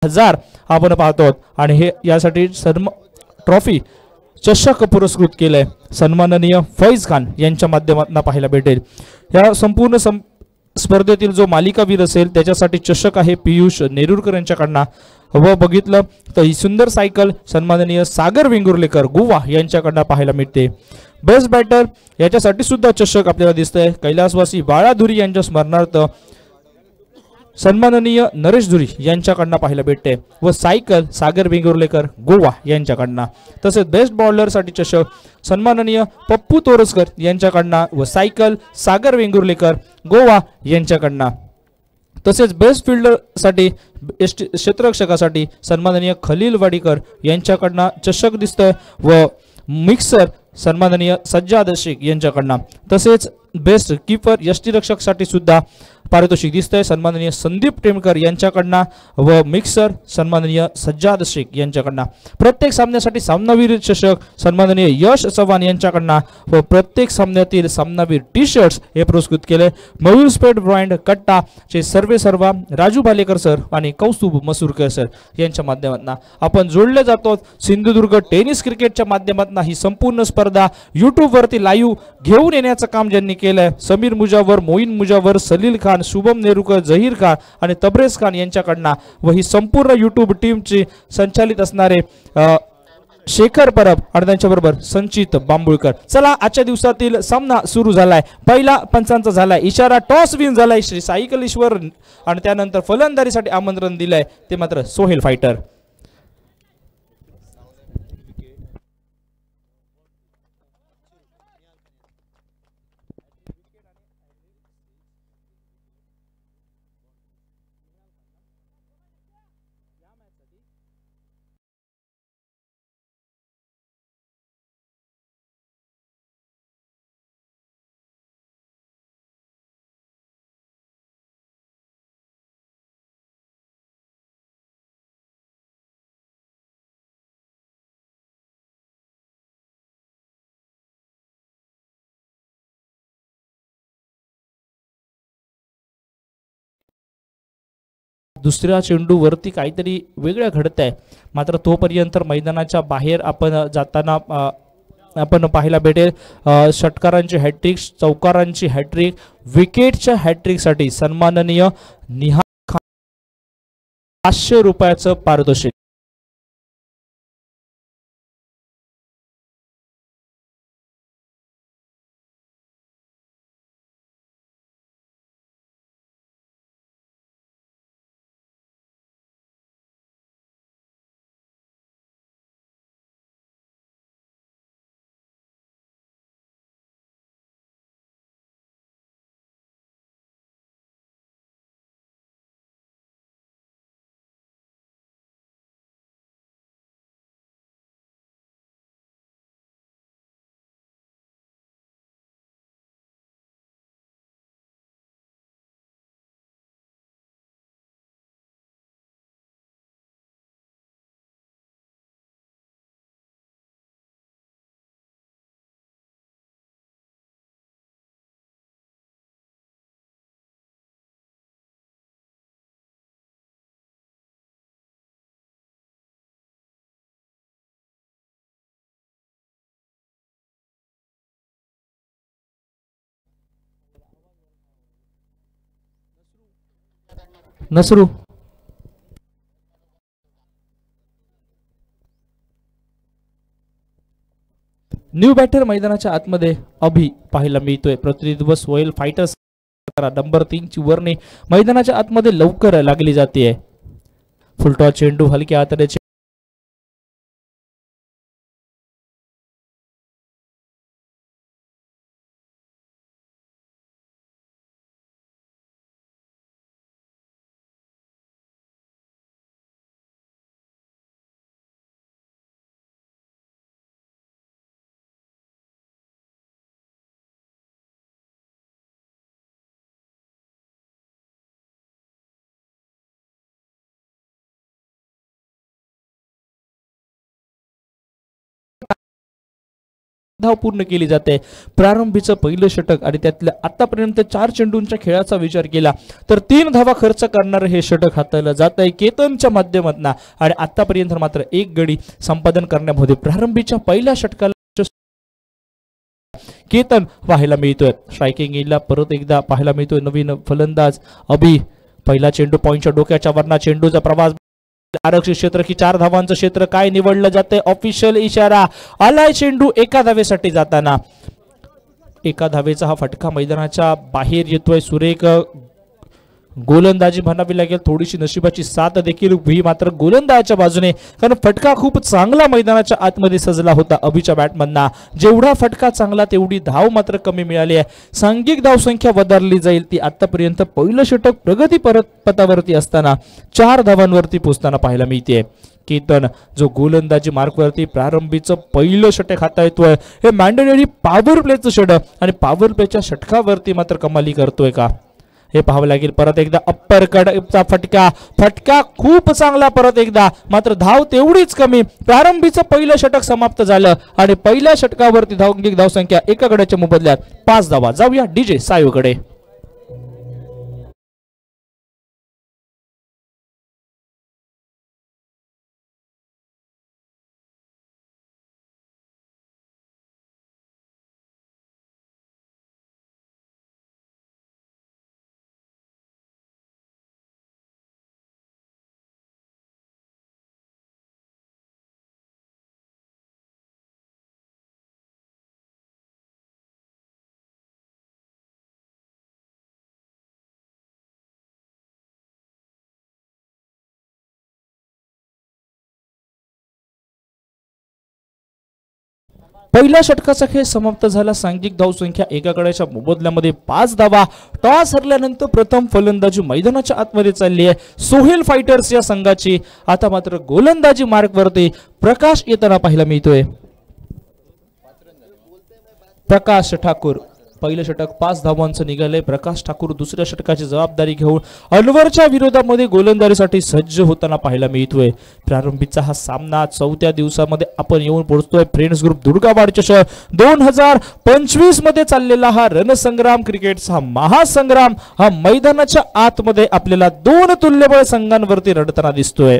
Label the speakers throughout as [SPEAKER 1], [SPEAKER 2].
[SPEAKER 1] हजार आपण पाहतो आणि हे यासाठी ट्रॉफी चषक पुरस्कृत केलंय सन्माननीय फैज खान यांच्या माध्यमातून पाहायला भेटेल। या संपूर्ण स्पर्धेतील जो मालिकावीर असेल त्याच्यासाठी चषक आहे पियुष नेरुरकर यांच्याकडनं व बघितलं तर ही सुंदर सायकल सन्माननीय सागर वेंगुर्लेकर गोवा यांच्याकडनं पाहायला मिळते। बेस्ट बॅटर याच्यासाठी सुद्धा चषक आपल्याला दिसतंय कैलासवासी बाळाधुरी यांच्या स्मरणार्थ सन्माननीय नरेश धुरी यांच्याकडनं पाहायला भेटते व सायकल सागर वेंगुर्लेकर गोवा यांच्याकडनं। तसेच बेस्ट बॉलरसाठी चषक सन्माननीय पप्पू तोरसकर यांच्याकडनं व सायकल सागर वेंगुर्लेकर गोवा यांच्याकडनं। तसेच बेस्ट फिल्डरसाठी क्षेत्ररक्षकासाठी सन्माननीय खलील वाडीकर यांच्याकडनं चषक दिसतोय व मिक्सर सन्माननीय सज्जाद शेख यांच्याकडनं। तसेच बेस्ट कीपर यष्टीरक्षकसाठी सुद्धा पारितोषिक दिसतंय सन्माननीय संदीप टेमकर यांच्याकडनं व मिक्सर सन्माननीय सज्जाद शेख यांच्याकडनं। प्रत्येक सामन्यासाठी सामनावीर चषक सन्माननीय यश चव्हाण यांच्याकडनं व प्रत्येक सामन्यातील सामनावीर टी शर्ट्स हे पुरस्कृत केले मयूर स्पेड ब्रँड कट्टा चे सर्व राजू भालेकर सर आणि कौस्तुभ मसूरकर सर यांच्या माध्यमातून आपण जोडले जातो। सिंधुदुर्ग टेनिस क्रिकेटच्या माध्यमातून ही संपूर्ण स्पर्धा YouTube वरती लाईव्ह घेऊन येण्याचं काम ज्यांनी केलंय समीर मुजावर, मोईन मुजावर, सलील खान, शुभम नेरुकर, जहीर खान आणि तबरेज खान यांच्याकडनं व ही संपूर्ण YouTube टीमची संचालित असणारे शेखर परब आणि त्यांच्याबरोबर संचित बांबुळकर। चला आजच्या दिवसातील सामना सुरू झालाय। पहिला पंचांचा झालाय इशारा, टॉस विन झालाय श्री साई कलेश्वर आणि त्यानंतर फलंदाजीसाठी आमंत्रण दिलंय ते मात्र सोहेल फायटर। दुसऱ्या चेंडू वरती काहीतरी वेगळं घडत आहे मात्र तोपर्यंत मैदानाच्या बाहेर आपण जाताना आपण पाहायला भेटेल षटकारांची हॅट्रिक, चौकारांची हॅट्रिक, विकेटच्या हॅट्रिकसाठी सन्माननीय निहाल खान 500 रुपयाचं पारितोषिक। नसरू न्यू बॅटर मैदानाच्या आतमध्ये अभि पाहायला मिळतोय। प्रतिनिधित्व सोहेल फायटर्स नंबर 3 ची वर्णी मैदानाच्या आतमध्ये लवकर लागली जाते। फुलटॉस चेंडू हलक्या हाताने धाव पूर्ण केली जाते. प्रारंभीचं पहिलं षटक आणि त्यातल्या आतापर्यंत 4 चेंडूंच्या खेळाचा विचार केला तर 3 धावा खर्च करणारं हे षटक हाताळलं जात आहे केतनच्या माध्यमातून आणि आतापर्यंत मात्र 1 गडी संपादन करण्यामध्ये प्रारंभीच्या पहिल्या षटकाला केतन पाहायला मिळतोय. स्ट्रायकिंग एजला परत एकदा पाहायला मिळतोय नवीन फलंदाज अभि. पहिला चेंडू पॉइंटच्या डोक्याच्या वरना चेंडूचा प्रवास आरक्षित क्षेत्र की 4 धावांचं क्षेत्र काय निवडलं जाते. ऑफिशियल इशारा आलाय. चेंडू एका धावेसाठी जाताना एका धावेचा हा फटका मैदानाच्या बाहेर येतोय. सुरेख गोलंदाजी म्हणावी लागेल. थोडीशी नशिबाची साथ देखील ही मात्र गोलंदाजाच्या बाजूने कारण फटका खूप चांगला मैदानाच्या आतमध्ये सजला होता अभिच्या बॅटमधना. जेवढा फटका चांगला तेवढी धाव मात्र कमी मिळाली आहे. सांघिक धावसंख्या वधारली जाईल ती आतापर्यंत पहिलं षटक प्रगती पथावरती असताना 4 धावांवरती पोहोचताना पाहायला मिळते. केतन जो गोलंदाजी मार्कवरती प्रारंभीचं पहिलं षटक हाताळतोय. हे मॅन्डेटरी पॉवर प्लेचं षटक आणि पॉवर प्लेच्या षटकावरती मात्र कमाली करतोय का हे पाहावं लागेल. परत एकदा अप्पर कडचा फटका खूप चांगला. परत एकदा मात्र धाव तेवढीच कमी. प्रारंभीचं पहिलं षटक समाप्त झालं आणि पहिल्या षटकावरती धावसंख्या एका गड्याच्या मोबदल्यात 5 धावा. जाऊया डीजे सायोकडे. पहिल्या षटकाचा खेळ समाप्त झाला. सांघिक धावसंख्या एका गड्याच्या मोबदल्यामध्ये 5 धावा. टॉस हरल्यानंतर प्रथम फलंदाजी मैदानाच्या आतमध्ये चालली आहे सोहेल फायटर्स या संघाची. आता मात्र गोलंदाजी मार्कवरती प्रकाश येताना पाहायला मिळतोय. प्रकाश ठाकूर पहिलं षटक 5 धावांचं निघालंय. प्रकाश ठाकूर दुसऱ्या षटकाची जबाबदारी घेऊन अनवरच्या विरोधामध्ये गोलंदाजीसाठी सज्ज होताना पाहायला मिळतोय. प्रारंभीचा हा सामना 4थ्या दिवसामध्ये आपण येऊन पोहोचतोय. फ्रेंड्स ग्रुप दुर्गाबाड चषक 2025 मध्ये चाललेला हा रणसंग्राम क्रिकेटचा हा महासंग्राम हा मैदानाच्या आतमध्ये आपल्याला 2 तुल्यबळ संघांवरती रडताना दिसतोय.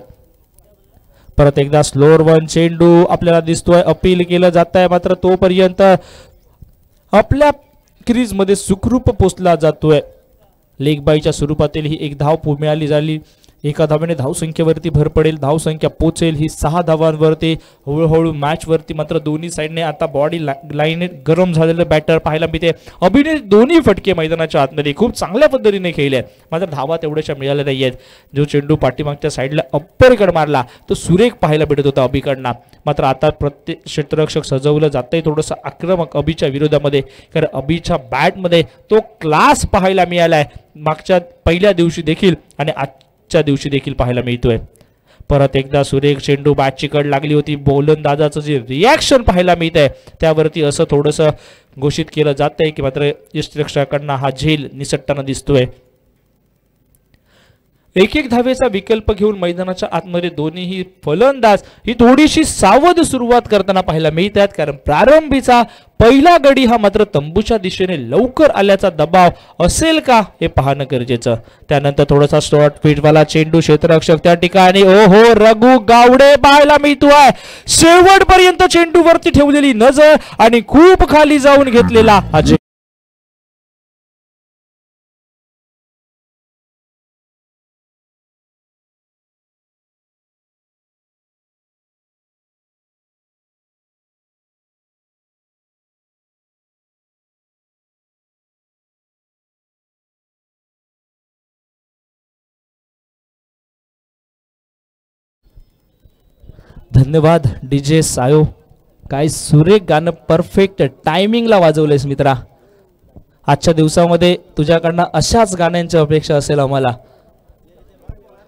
[SPEAKER 1] परत एकदा स्लोअर 1 चेंडू आपल्याला दिसतोय. अपील केलं जात आहे मात्र तोपर्यंत आपल्या क्रीज मध्ये सुखरूप पोचला जातोय. लेग बायच्या स्वरूपातील ही एक धाव मिळाली झाली. एका धावेने धावसंख्येवरती भर पडेल. धावसंख्या पोचेल ही 6 धावांवरती. हळूहळू मॅच वरती मात्र दोन्ही साइडने आता बॉडी लाईन गरम झालेलं बॅटर पाहायला मिळते. अभिने दोन्ही फटके मैदानाच्या आतमध्ये खूप चांगल्या पद्धतीने खेळले मात्र धावा तेवढ्याशा मिळाल्या नाही आहेत. जो चेंडू पाठीमागच्या साईडला अप्परकड मारला तो सुरेख पाहायला भेटत होता अभिकडनं. मात्र आता प्रत्येक क्षेत्ररक्षक सजवलं जातंय थोडंसं आक्रमक अभिच्या विरोधामध्ये कारण अभिच्या बॅटमध्ये तो क्लास पाहायला मिळालाय मागच्या पहिल्या दिवशी देखील आणि आजच्या दिवशी देखील पाहायला मिळतोय. परत एकदा सुरेख चेंडू बॅटची कड लागली होती. गोलंदाजाचं जे रिॲक्शन पाहायला मिळत आहे त्यावरती असं थोडंसं घोषित केलं जात आहे की मात्र यष्टिरक्षकांना हा झेल निसटताना दिसतोय. एक धावेचा विकल्प घेऊन मैदानाच्या आतमध्ये दोन्ही फलंदाज ही थोडीशी सावध सुरुवात करताना पाहायला मिळतात कारण प्रारंभीचा पहिला गडी हा मात्र तंबूच्या दिशेने लवकर आल्याचा दबाव असेल का हे पाहणं गरजेचं. त्यानंतर थोडासा शॉर्ट फिटवाला चेंडू क्षेत्ररक्षक त्या ठिकाणी ओहो रघु गावडे पाहायला मिळतोय. शेवटपर्यंत चेंडूवरती ठेवलेली नजर आणि खूप खाली जाऊन घेतलेला हा धन्यवाद डीजे सायो. काय सुरेख गाणं परफेक्ट टायमिंगला वाजवलंयस मित्रा. आजच्या दिवसामध्ये तुझ्याकडनं अशाच गाण्यांची अपेक्षा असेल आम्हाला.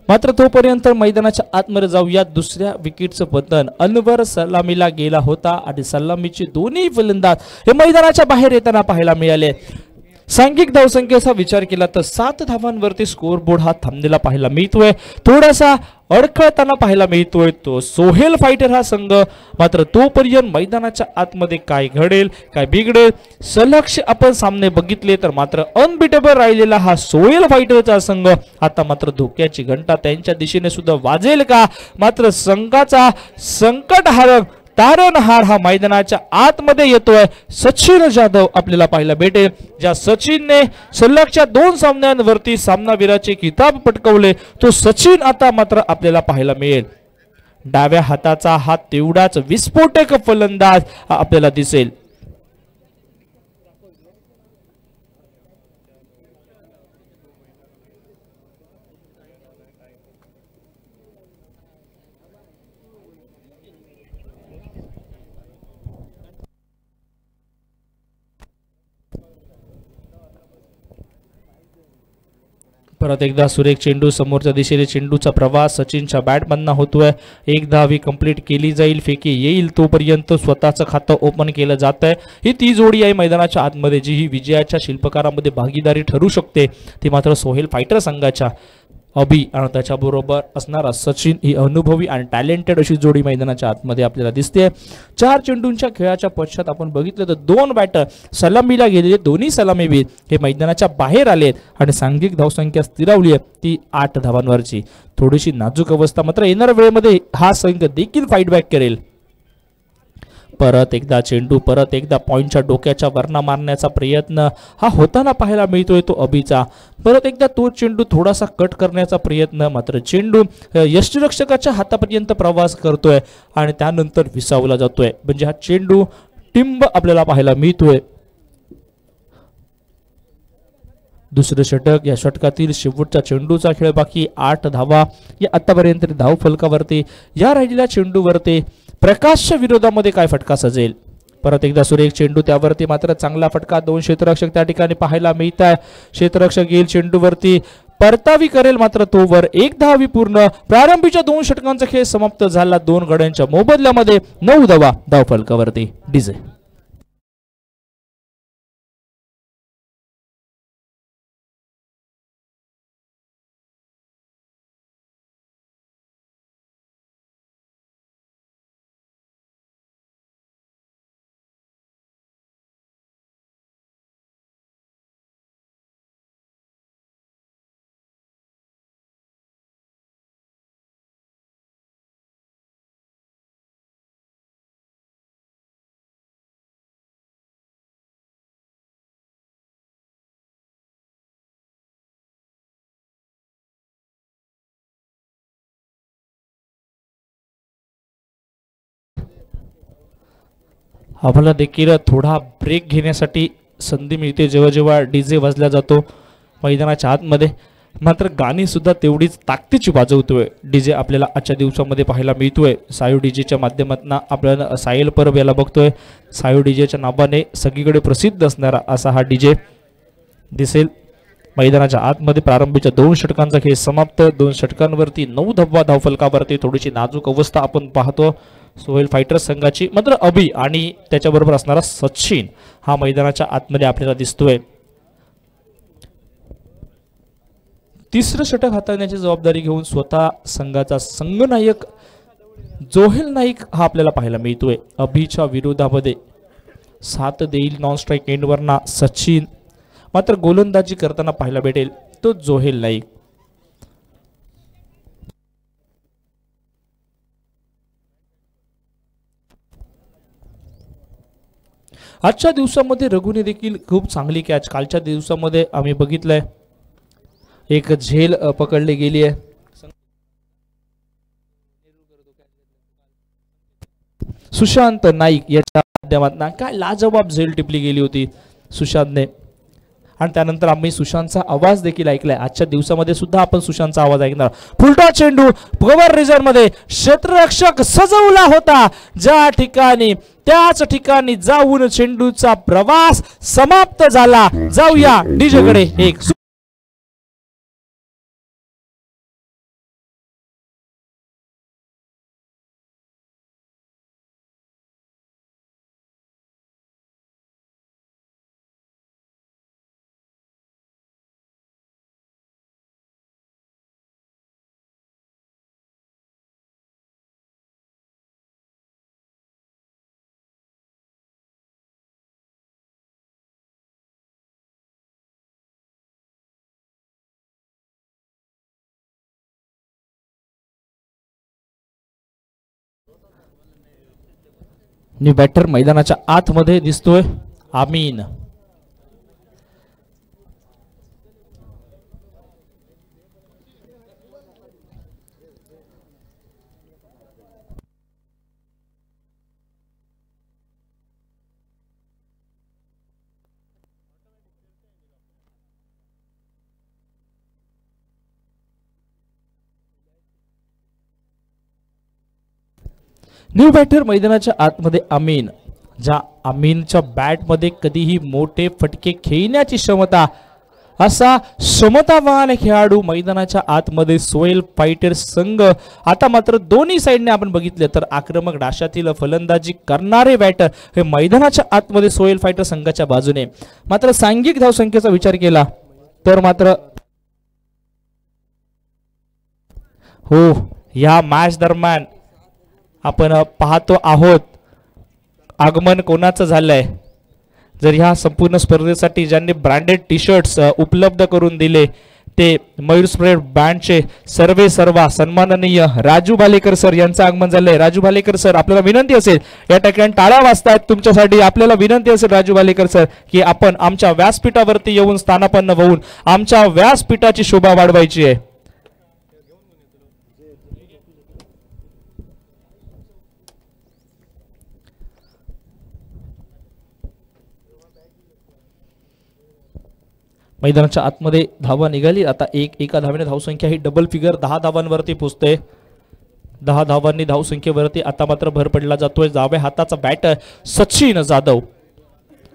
[SPEAKER 1] मात्र तोपर्यंत मैदानाच्या आतमध्ये जाऊया. दुसऱ्या विकेटचं पतन अनवर सलामीला गेला होता आणि सलामीचे दोन्ही फलंदाज हे मैदानाच्या बाहेर येताना पाहायला मिळाले. सांघिक धावसंख्येचा विचार केला तर 7 धावांवरती स्कोर बोर्ड हा थांबलेला पाहायला मिळतोय. थोडासा अडखळताना पाहायला मिळतोय तो सोहेल फायटर हा संघ. मात्र तोपर्यंत मैदानाच्या आतमध्ये काय घडेल काय बिघडेल, सलक्ष आपण सामने बघितले तर मात्र अनबिटेबल राहिलेला हा सोहेल फायटरचा संघ आता मात्र धोक्याची घंटा त्यांच्या दिशेने सुद्धा वाजेल का. मात्र संघाचा संकटहारक तारणहार हा मैदानाच्या आतमध्ये येतोय. सचिन जाधव आपल्याला पाहायला भेटेल, ज्या सचिनने सलगच्या 2 सामन्यांवरती सामनावीराचे किताब पटकवले, तो सचिन आता मात्र आपल्याला पाहायला मिळेल. डाव्या हाताचा हा तेवढाच विस्फोटक फलंदाज आपल्याला दिसेल. परत एकदा सुरेख चेंडू, समोरच्या दिशेने चेंडूचा प्रवास सचिनच्या बॅटमधनं होतोय. एक धावी कंप्लीट केली जाईल, फेकी येईल तोपर्यंत स्वतःचं खातं ओपन केलं जात आहे. ही ती जोडी आहे मैदानाच्या आतमध्ये जी ही विजयाच्या शिल्पकारामध्ये भागीदारी ठरू शकते. ती मात्र सोहेल फायटर संघाच्या अभि आणि त्याच्याबरोबर असणारा सचिन ही अनुभवी आणि टॅलेंटेड अशी जोडी मैदानाच्या आतमध्ये आपल्याला दिसते. 4 चेंडूंच्या खेळाच्या पश्चात आपण बघितलं तर 2 बॅटर सलामीला गेलेले, दोन्ही सलामीवीर हे मैदानाच्या बाहेर आलेत आणि सांघिक धावसंख्या स्थिरावली आहे ती 8 धावांवरची. थोडीशी नाजूक अवस्था मात्र येणाऱ्या वेळेमध्ये हा संघ देखील फाईट बॅक करेल. परत एकदा चेंडू, परत एकदा पॉइंटच्या डोक्याच्या वरना मारण्याचा प्रयत्न हा होताना पाहायला मिळतोय तो अभिचा. परत एकदा तो चेंडू थोडासा कट करण्याचा प्रयत्न, मात्र चेंडू यष्टिरक्षकाच्या हातापर्यंत प्रवास करतोय आणि त्यानंतर विसावला जातोय. म्हणजे हा चेंडू टिंब आपल्याला पाहायला मिळतोय. दुसरं षटक, या षटकातील शेवटचा चेंडूचा खेळ बाकी. 8 धावा या आतापर्यंत धाव फलकावरती. या राहिलेल्या चेंडूवरती प्रकाशच्या विरोधामध्ये काय फटका सजेल. परत एकदा सुरेख चेंडू, त्यावरती मात्र चांगला फटका. 2 क्षेत्ररक्षक त्या ठिकाणी पाहायला मिळत आहे. क्षेत्ररक्षक येईल चेंडूवरती, परतावी करेल, मात्र तो वर. 1 धावी पूर्ण. प्रारंभीच्या 2 षटकांचा खेळ समाप्त झाला 2 गड्यांच्या मोबदल्यामध्ये. 9 धावा धाव फलकावरती. डीजे आम्हाला देखील थोडा ब्रेक घेण्यासाठी संधी मिळते जेव्हा जेव्हा डीजे वाजला जातो मैदानाच्या आतमध्ये. मात्र गाणी सुद्धा तेवढीच ताकदीची वाजवतोय डीजे आपल्याला आजच्या दिवसामध्ये पाहायला मिळतोय. सायो डीजेच्या माध्यमातून आपल्याला सायल परब याला बघतोय. सायो डीजेच्या नावाने सगळीकडे प्रसिद्ध असणारा असा हा डीजे दिसेल मैदानाच्या आतमध्ये. प्रारंभीच्या 2 षटकांचा खेळ समाप्त. 2 षटकांवरती 9 धावा धावफलकावरती. थोडीशी नाजूक अवस्था आपण पाहतो सोहेल फायटर्स संघाची. मात्र अभि आणि त्याच्याबरोबर असणारा सचिन हा मैदानाच्या आतमध्ये आपल्याला दिसतोय. तिसरं षटक हाताळण्याची जबाबदारी घेऊन स्वतः संघाचा संघनायक जोहेल नाईक हा आपल्याला पाहायला मिळतोय. अभिच्या विरोधामध्ये साथ देईल नॉन स्ट्राईक एंडवरना सचिन. मात्र गोलंदाजी करताना पाहायला भेटेल तो जोहेल नाईक. आजच्या दिवसामध्ये रघुने देखील खूप चांगली कॅच, कालच्या दिवसामध्ये आम्ही बघितलंय एक झेल पकडली गेली आहे. सुशांत नाईक याच्या माध्यमातून काय लाजवाब झेल टिपली गेली होती सुशांतने. आणि त्यानंतर आम्ही सुशांतचा आवाज देखील ऐकलाय. आजच्या दिवसामध्ये सुद्धा आपण सुशांतचा आवाज ऐकणार. फुलटा चेंडू कव्हर रिझर्व मध्ये क्षेत्ररक्षक सजवला होता ज्या ठिकाणी, त्याच ठिकाणी जाऊन चेंडूचा प्रवास समाप्त झाला. जाऊया डीजेकडे. एक न्यू बॅटर मैदानाच्या आतमध्ये दिसतोय आमीन. न्यू बॅटर मैदानाच्या आतमध्ये आमीन. ज्या आमीनच्या बॅटमध्ये कधीही मोठे फटके खेळण्याची क्षमता, असा क्षमतावान खेळाडू मैदानाच्या आतमध्ये सोयल फायटर संघ. आता मात्र दोन्ही साइडने आपण बघितले तर आक्रमक डाशातील फलंदाजी करणारे बॅटर हे मैदानाच्या आतमध्ये सोयल फायटर संघाच्या बाजूने. मात्र सांघिक धावसंख्येचा विचार केला तर मात्र हो, या मॅच दरम्यान आपण पाहतो आहोत आगमन कोणाचं झालंय. जर ह्या संपूर्ण स्पर्धेसाठी ज्यांनी ब्रँडेड टी शर्ट्स उपलब्ध करून दिले ते मयूर स्प्रेड बँडचे सर्वा सन्माननीय राजू भालेकर सर यांचं आगमन झालंय. राजू भालेकर सर, आपल्याला विनंती असेल, या ठिकाणी टाळ्या वाजतायत तुमच्यासाठी. आपल्याला विनंती असेल राजू भालेकर सर की आपण आमच्या व्यासपीठावरती येऊन स्थानापन्न होऊन आमच्या व्यासपीठाची शोभा वाढवायची आहे. मैदानाच्या आतमध्ये धावा निघाली. आता एका धावेने धावसंख्या ही डबल फिगर 10 धावांवरती पोहोचते. 10 धावांनी धावसंख्येवरती आता मात्र भर पडला जातोय. डाव्या हाताचा बॅटर सचिन जाधव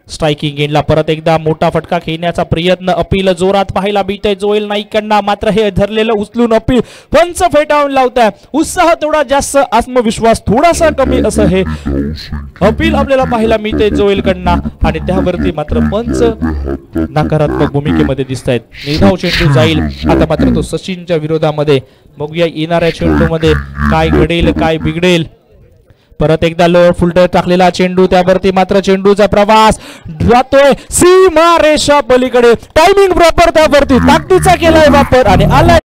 [SPEAKER 1] स्ट्रायकिंग एंडला परत एकदा मोठा फटका खेळण्याचा प्रयत्न. अपील जोरात पाहायला मिळतंय जोएल नाईकांना. मात्र हे धरलेलं उचलून अपील पंच फेटाळून लावताय. उत्साह थोडा जास्त, आत्मविश्वास थोडासा कमी असं हे अपील आपल्याला पाहायला मिळतंय जोएल कडना. आणि त्यावरती मात्र पंच नकारात्मक भूमिकेमध्ये दिसत आहेत. निर्धाव चेंडू जाईल आता मात्र तो सचिनच्या विरोधामध्ये. बघूया येणाऱ्या चेंडूमध्ये काय घडेल काय बिघडेल. परत एकदा लोअर फुलटर टाकलेला चेंडू, त्यावरती मात्र चेंडूचा प्रवास जातोय सीमा रेषा पलीकडे. टायमिंग प्रॉपर, त्यावरती ताकदीचा केलाय वापर आणि आलाय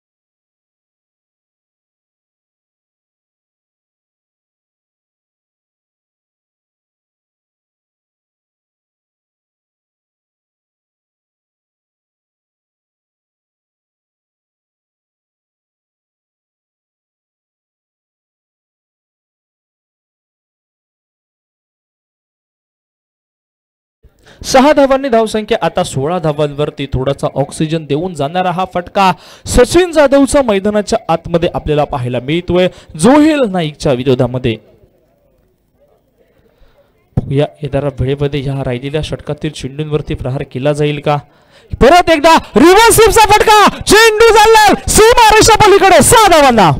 [SPEAKER 1] सहा धावांनी धावसंख्या आता 16 धावांवरती. थोडासा ऑक्सिजन देऊन जाणारा हा फटका सचिन जाधवचा मैदानाच्या आतमध्ये आपल्याला पाहायला मिळतोय जोहेल नाईकच्या विरोधामध्ये. या येणाऱ्या वेळेमध्ये ह्या राहिलेल्या षटकातील चेंडूंवरती प्रहार केला जाईल का. परत एकदा रिव्हर्स स्वीपचा फटका, चेंडू झाला सीमा रेषा पलीकडे. 6 धावांना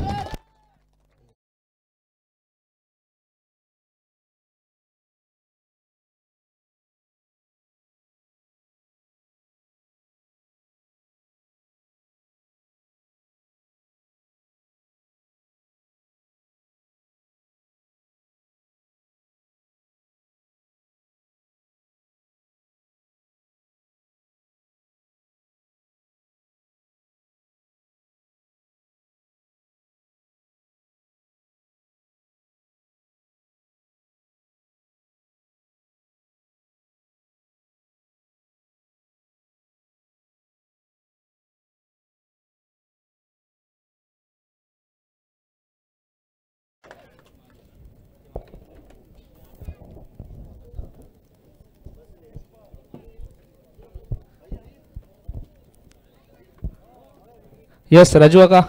[SPEAKER 1] यस राजू काका,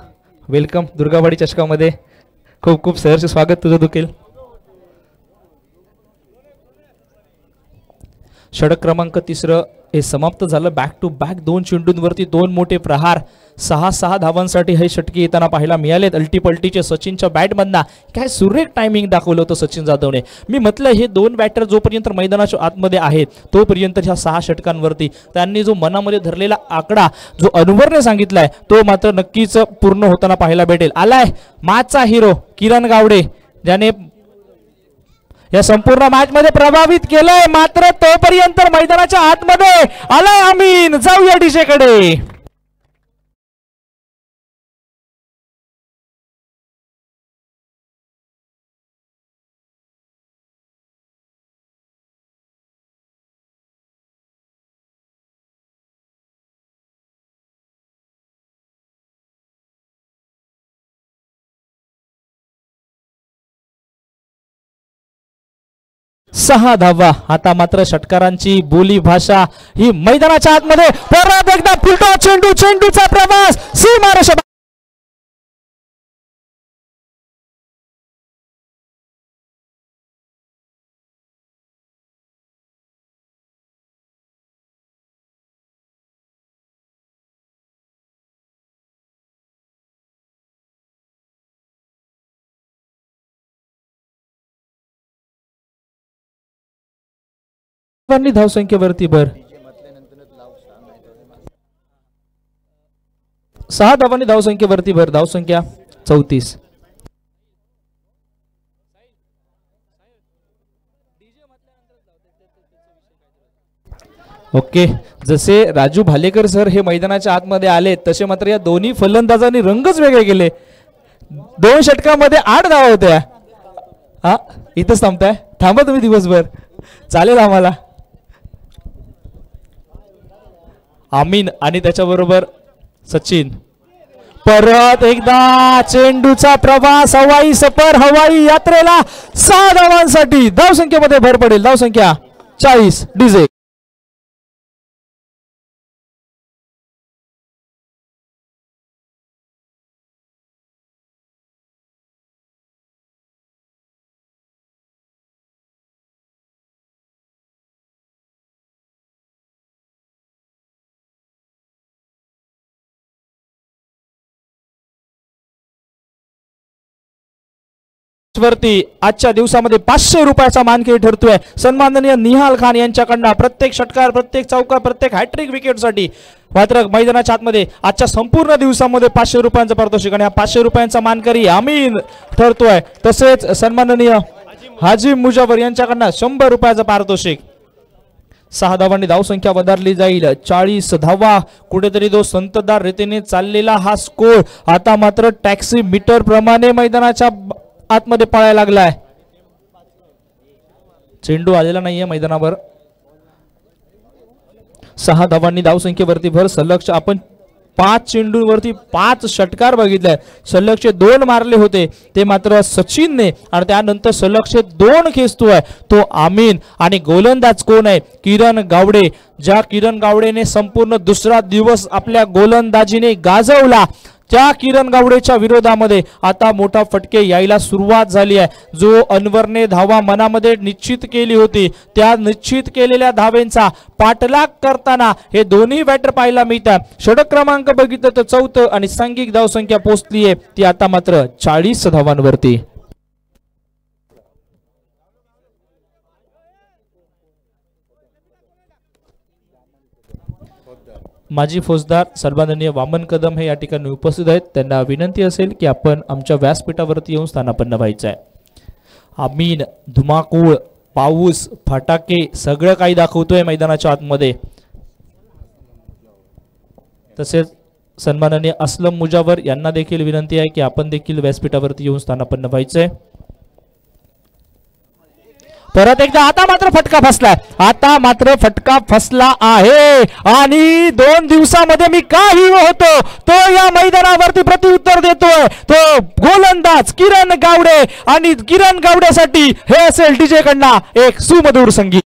[SPEAKER 1] वेलकम दुर्गावाडी चषकामध्ये. खूप खूप सहर्ष स्वागत तुझं दुखेल. षटक क्रमांक 3 हे समाप्त झालं. बॅक टू बॅक 2 चेंडूंवरती 2 मोठे प्रहार. 6 धावांसाठी हे षटके येताना पाहायला मिळालेत. अल्टीपल्टीचे सचिनच्या बॅटमधना काय सुरेख टायमिंग दाखवलं होतं सचिन जाधवने. मी म्हटलं हे 2 बॅटर जोपर्यंत मैदानाच्या आतमध्ये आहेत तोपर्यंत ह्या 6 षटकांवरती त्यांनी जो मनामध्ये धरलेला आकडा जो अनवरने सांगितलाय तो मात्र नक्कीच पूर्ण होताना पाहायला भेटेल. आलाय मॅचचा हिरो किरण गावडे, ज्याने या संपूर्ण मॅच मध्ये प्रभावित केलंय. मात्र तोपर्यंत मैदानाच्या आतमध्ये आलाय आमीन. जाऊया डिशेकडे. 6 धावा। आता मात्र षटकारांची बोली भाषा ही मैदानाच्या आतमध्ये परत एकदा फुलटो चेंडू, चेंडूचा प्रवास सीमारेषा धावसंख्येवरती भर। 6 धावांनी धावसंख्येवरती भर। धावसंख्या 34। ओके, जसे राजू भालेकर सर हे मैदानाच्या आतमध्ये आले तसे मात्र या दोन्ही फलंदाजांनी रंगच वेगळे केले। 2 षटकामध्ये 8 धावा होत्या। हा, इथंच थांबताय? थांबा तुम्ही दिवसभर, चालेल आम्हाला। आमीन आणि त्याच्याबरोबर सचिन। परत एकदा चेंडूचा प्रवास, हवाई सफर, हवाई यात्रेला 6 धावांसाठी धावसंख्येमध्ये भर पडेल। धावसंख्या 40। डीजे वरती आजच्या दिवसामध्ये 500 रुपयाचा मानकरी ठरतोय सन्माननीय निहाल खान यांच्याकडनं। प्रत्येक षटकार, प्रत्येक चौकार, प्रत्येक हॅट्रिक विकेटसाठी मात्र मैदानाच्या आतमध्ये आजच्या संपूर्ण दिवसामध्ये 500 रुपयांचं पारितोषिक आणि 500 रुपयांचा मानकरी आमीन ठरतोय। तसेच सन्माननीय हाजी मुजावर यांच्याकडनं 100 रुपयाचं पारितोषिक। 6 धावांनी धावसंख्या वधारली जाईल। 40 धावा, कुठेतरी तो संततधार रीतीने चाललेला हा स्कोर आता मात्र टॅक्सी मीटर प्रमाणे मैदानाच्या आतमध्ये पळायला लागलाय। चेंडू आलेला नाहीये मैदानावर। 6 धावांनी धावसंख्येवरती भर। सलग आपण 5 चेंडूंवरती 5 षटकार बघितले। सलगचे 2 मारले होते ते मात्र सचिनने आणि त्यानंतर सलगचे 2 खेचतोय तो आमीन। आणि गोलंदाज कोण आहे? किरण गावडे। ज्या किरण गावडेने संपूर्ण दुसरा दिवस आपल्या गोलंदाजीने गाजवला त्या किरण गावडेच्या विरोधामध्ये आता मोठा फटके यायला सुरुवात झाली आहे। जो अनवरने धावा मनामध्ये निश्चित केली होती त्या निश्चित केलेल्या धावेंचा पाठलाग करताना हे दोन्ही बॅटर पाहायला मिळतात। षटक क्रमांक बघितलं तर 4थं आणि सांघिक धावसंख्या पोहोचली आहे ती आता मात्र 40 धावांवरती। माजी फौजदार सन्माननीय वामन कदम हे या ठिकाणी उपस्थित आहेत। त्यांना विनंती असेल की आपण आमच्या व्यासपीठावरती येऊन स्थानापन्न व्हायचं आहे। आमीन धुमाकूळ, पाऊस, फटाके सगळं काही दाखवतोय मैदानाच्या आतमध्ये। तसेच सन्माननीय असलम मुजावर यांना देखील विनंती आहे की आपण देखील व्यासपीठावरती येऊन स्थानापन्न व्हायचंय। परत एकदा आता मात्र फटका फसलाय। आता मात्र फटका फसला आहे आणि 2 दिवसामध्ये मी का हिरो होतो तो या मैदानावरती प्रत्युत्तर देतोय तो गोलंदाज किरण गावडे। आणि किरण गावडेसाठी हे असेल डीजे कडनं एक सुमधुर संगीत।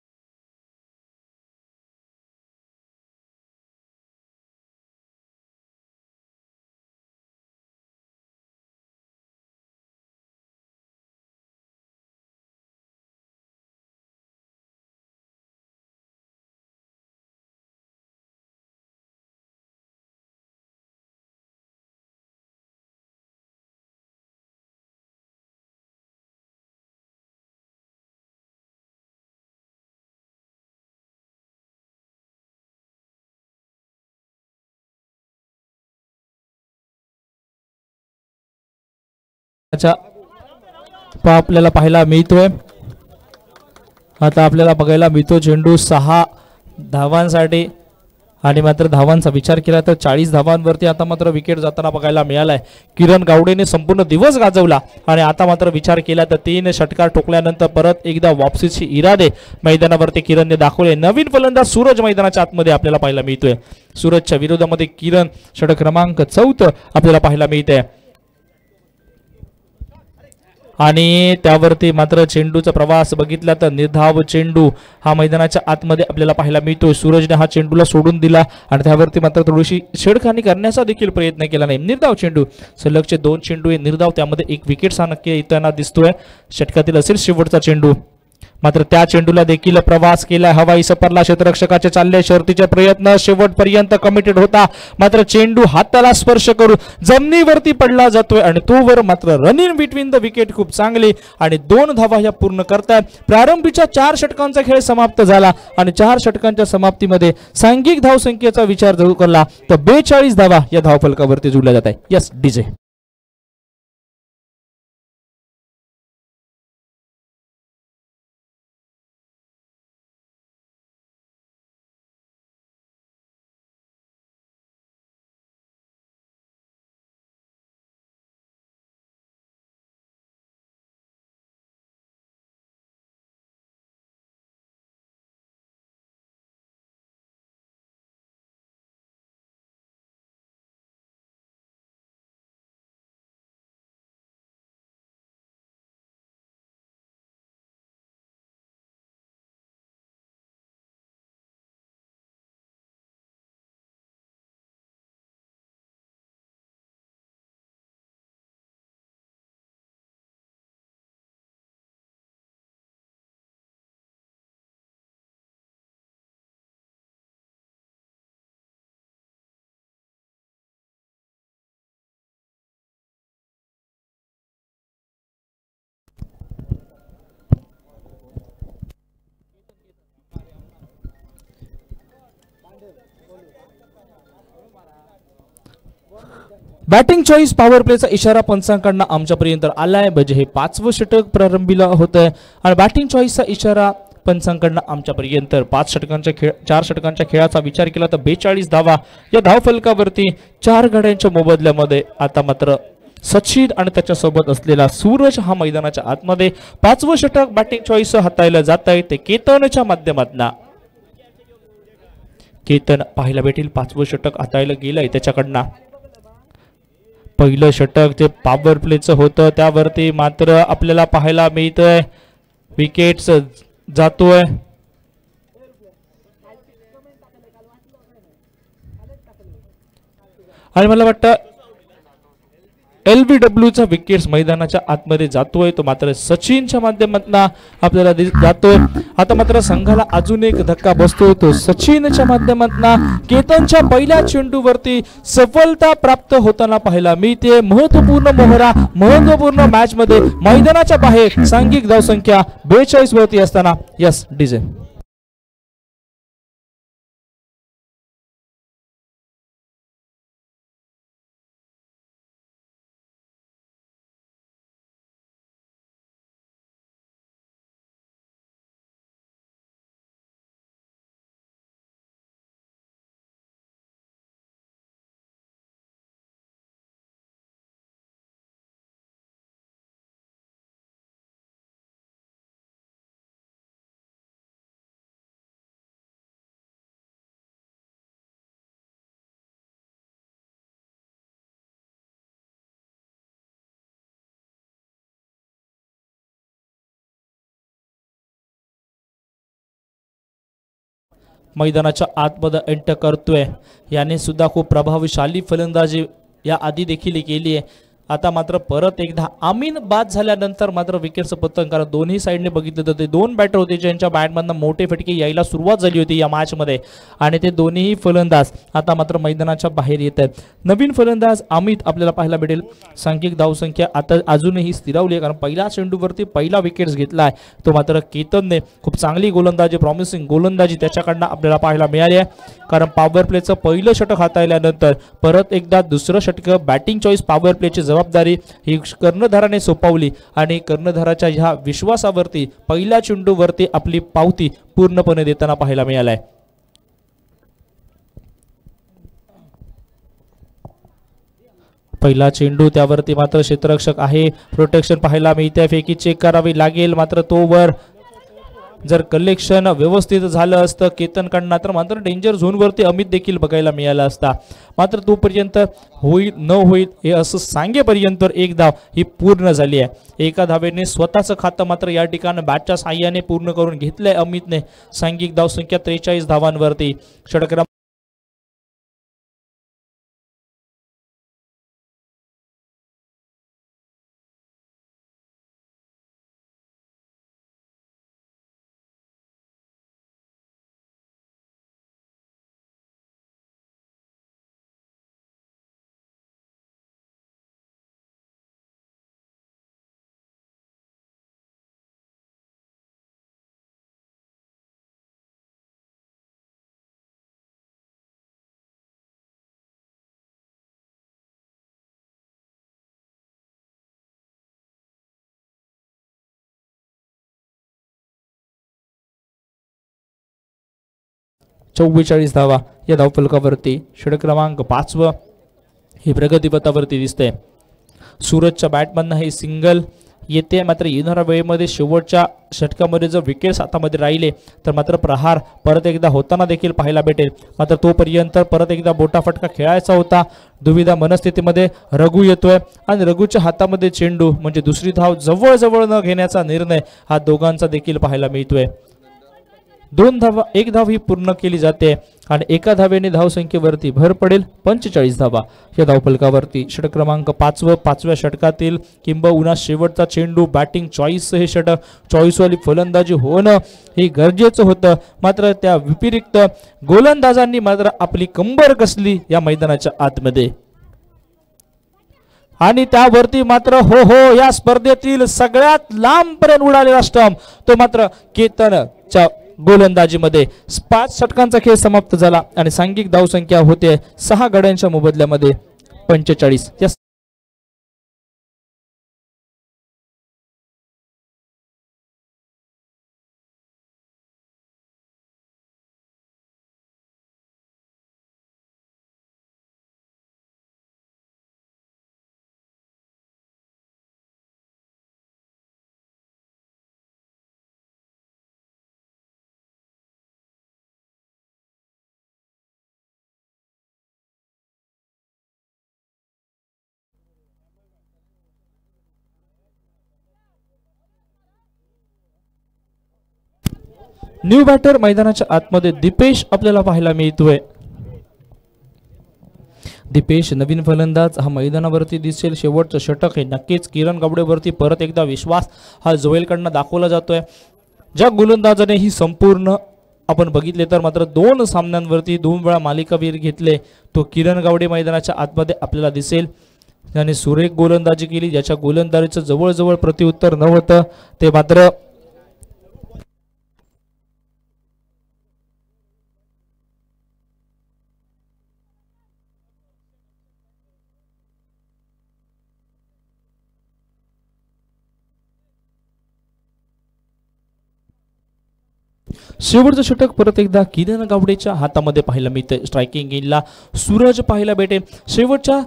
[SPEAKER 1] आपल्याला पाहायला मिळतोय आता आपल्याला बघायला मिळतो चेंडू 6 धावांसाठी आणि मात्र धावांचा विचार केला तर 40 धावांवरती आता मात्र विकेट जाताना बघायला मिळालाय। किरण गावडेने संपूर्ण दिवस गाजवला आणि आता मात्र विचार केला तर 3 षटकार ठोकल्यानंतर परत एकदा वापसीची इरादे मैदानावरती किरणने दाखवले। नवीन फलंदाज सूरज मैदानाच्या आतमध्ये आपल्याला पाहायला मिळतोय। सूरजच्या विरोधामध्ये किरण षटक क्रमांक 4 आपल्याला पाहायला मिळते। आणि त्यावरती मात्र चेंडूचा प्रवास बघितला तर निर्धाव चेंडू हा मैदानाच्या आतमध्ये आपल्याला पाहायला मिळतोय. सूरजने हा चेंडूला सोडून दिला आणि त्यावरती मात्र थोडीशी छेडखानी करण्याचा देखील प्रयत्न केला नाही. निर्धाव चेंडू, सलगचे 2 चेंडू हे निर्धाव, त्यामध्ये एक विकेट हा नक्की येताना दिसतोय. षटकातील असेल शेवटचा चेंडू, मात्र त्या चेंडूला देखील प्रवास केला. हवाई सफरला क्षेत्ररक्षकाचे चालले शर्तीचे प्रयत्न, शेवटपर्यंत कमिटेड होता, मात्र चेंडू हाताला स्पर्श करून जमिनीवरती पडला जातोय आणि तोवर मात्र रनिंग बिटवीन द विकेट खूप चांगली आणि 2 धावा या पूर्ण करतात. प्रारंभीच्या 4 षटकांचा खेळ समाप्त झाला आणि 4 षटकांच्या समाप्तीमध्ये सांघिक धावसंख्येचा विचार जर केला तर 42 धावा या धावफलकावरती जुळल्या जात आहे. Yes DJ. Batting choice power प्लेचा इशारा पंचांकडनं आमच्यापर्यंत आलाय. म्हणजे हे 5वं षटक प्रारंभीला होतंय आणि बॅटिंग चॉईसचा इशारा पंचांकडनं आमच्यापर्यंत 4 षटकांच्या खेळाचा विचार केला तर 42 धावा या धावफलकावरती 4 गड्यांच्या मोबदल्यामध्ये आता मात्र सचिन आणि त्याच्यासोबत असलेला सूरज हा मैदानाच्या आतमध्ये 5वं षटक बॅटिंग चॉईस हाताळलं जात आहे. ते केतनच्या माध्यमातून केतन पाहायला भेटेल 5वं षटक हाताळलं गेलंय त्याच्याकडनं. पहिलं षटक ते पॉवर प्लेचं होतं, त्यावरती मात्र आपल्याला पाहायला मिळतंय विकेट्स जातोय. आणि मला वाटतं LBW चा विकेट्स मैदानाच्या आतमध्ये जातोय, तो मात्र सचिनच्या माध्यमातून आपल्याला जातोय. आता मात्र संघाला अजून एक धक्का बसतोय, तो सचिनच्या माध्यमातून केतनच्या पहिल्या चेंडूवरती सफलता प्राप्त होताना पाहायला मिळते. महत्वपूर्ण मोहरा, महत्वपूर्ण मॅच मध्ये मैदानाच्या बाहेर सांघिक धावसंख्या 42 वरती असताना. Yes DJ. मैदानाच्या आतमध्ये एंटर करतोय, याने सुद्धा खूप प्रभावशाली फलंदाजी या आधी देखील केली आहे. आता मात्र परत एकदा आमीन बाद झाल्यानंतर मात्र विकेटचं पतन, कारण दोन्ही साईडने बघितलं तर ते 2 बॅटर होते ज्यांच्या बॅटमधनं मोठे फटके यायला सुरुवात झाली होती या मॅच मध्ये आणि ते दोन्ही फलंदाज आता मात्र मैदानाच्या बाहेर येत आहेत. नवीन फलंदाज अमित आपल्याला पाहायला भेटेल. सांघिक धावसंख्या आता अजूनही स्थिरावली आहे, कारण पहिल्या चेंडूवरती पहिला विकेट्स घेतलाय तो मात्र केतनने. खूप चांगली गोलंदाजी, प्रॉमिसिंग गोलंदाजी त्याच्याकडनं आपल्याला पाहायला मिळाली आहे, कारण पॉवर प्लेचं पहिलं षटक हाताळल्यानंतर परत एकदा दुसरं षटक बॅटिंग चॉईस पॉवर प्लेची जबाबदारी ही कर्णधाराने सोपवली आणि कर्णधाराच्या ह्या विश्वासावरती पहिल्या चेंडूवरती आपली पावती पूर्णपणे देताना पाहायला मिळालाय. पहिला चेंडू, त्यावरती मात्र क्षेत्ररक्षक आहे, प्रोटेक्शन पाहायला मिळते, फेकी चेक करावी लागेल, मात्र तोवर जर कलेक्शन व्यवस्थित झालं असतं केतनकडनं तर मात्र डेंजर झोनवरती अमित देखील बघायला मिळाला असता, मात्र तोपर्यंत होईल न होईल हे असं सांगेपर्यंत एक धाव ही पूर्ण झाली आहे। एका धावेने स्वतःचं खातं मात्र या ठिकाणी बॅटच्या साह्याने पूर्ण करून घेतलंय अमितने। सांघिक धाव संख्या 43 धावांवरती। षटक 44 धावा या धावफलकावरती। षटक क्रमांक 5 ही प्रगतीपथावरती दिसते। सूरजच्या बॅटमधनं हे सिंगल येते, मात्र येणाऱ्या वेळेमध्ये शेवटच्या षटकामध्ये जर विकेट्स हातामध्ये राहिले तर मात्र प्रहार परत एकदा होताना देखील पाहायला भेटेल। मात्र तोपर्यंत परत एकदा बोटाफटका खेळायचा होता। दुविधा मनस्थितीमध्ये रघु येतोय आणि रघुच्या हातामध्ये चेंडू म्हणजे दुसरी धाव जवळ जवळ न घेण्याचा निर्णय हा दोघांचा देखील पाहायला मिळतोय। 2 धावा 1 धाव ही पूर्ण केली जाते आणि एका धावेने धावसंख्येवरती भर पडेल 45 धावा या धावफलकावरती। षटक क्रमांक 5व्या षटकातील किंबहुना शेवटचा चेंडू बॅटिंग चॉईस हे षटक चॉईस वाली फलंदाजी होणं हे गरजेचं होतं, मात्र त्या विपरीत गोलंदाजांनी मात्र आपली कंबर कसली या मैदानाच्या आतमध्ये आणि त्यावरती मात्र हो या स्पर्धेतील सगळ्यात लांबपर्यंत उडालेला स्टंप तो मात्र केतनच्या गोलंदाजीमध्ये। 5 षटकांचा खेळ समाप्त झाला आणि सांघिक धावसंख्या होते 6 गड्यांच्या मोबदल्यामध्ये 45। न्यू बॅटर मैदानाच्या आतमध्ये दीपेश आपल्याला पाहायला मिळतोय। दीपेश नवीन फलंदाज हा मैदानावरती दिसेल। शेवटचं षटक हे नक्कीच किरण गावडेवरती परत एकदा विश्वास हा जोएलकडनं दाखवला जातोय। ज्या गोलंदाजाने ही संपूर्ण आपण बघितले तर मात्र 2 सामन्यांवरती 2 वेळा मालिकावीर घेतले तो किरण गावडे मैदानाच्या आतमध्ये आपल्याला दिसेल। त्याने सुरेख गोलंदाजी केली, ज्याच्या गोलंदाजीचं जवळजवळ प्रत्युत्तर नव्हतं ते मात्र शेवटचं षटक परत एकदा किरण गावडेच्या हातामध्ये पाहायला मिळते। स्ट्रायकिंग इनला सूरज पाहायला भेटेल। शेवटच्या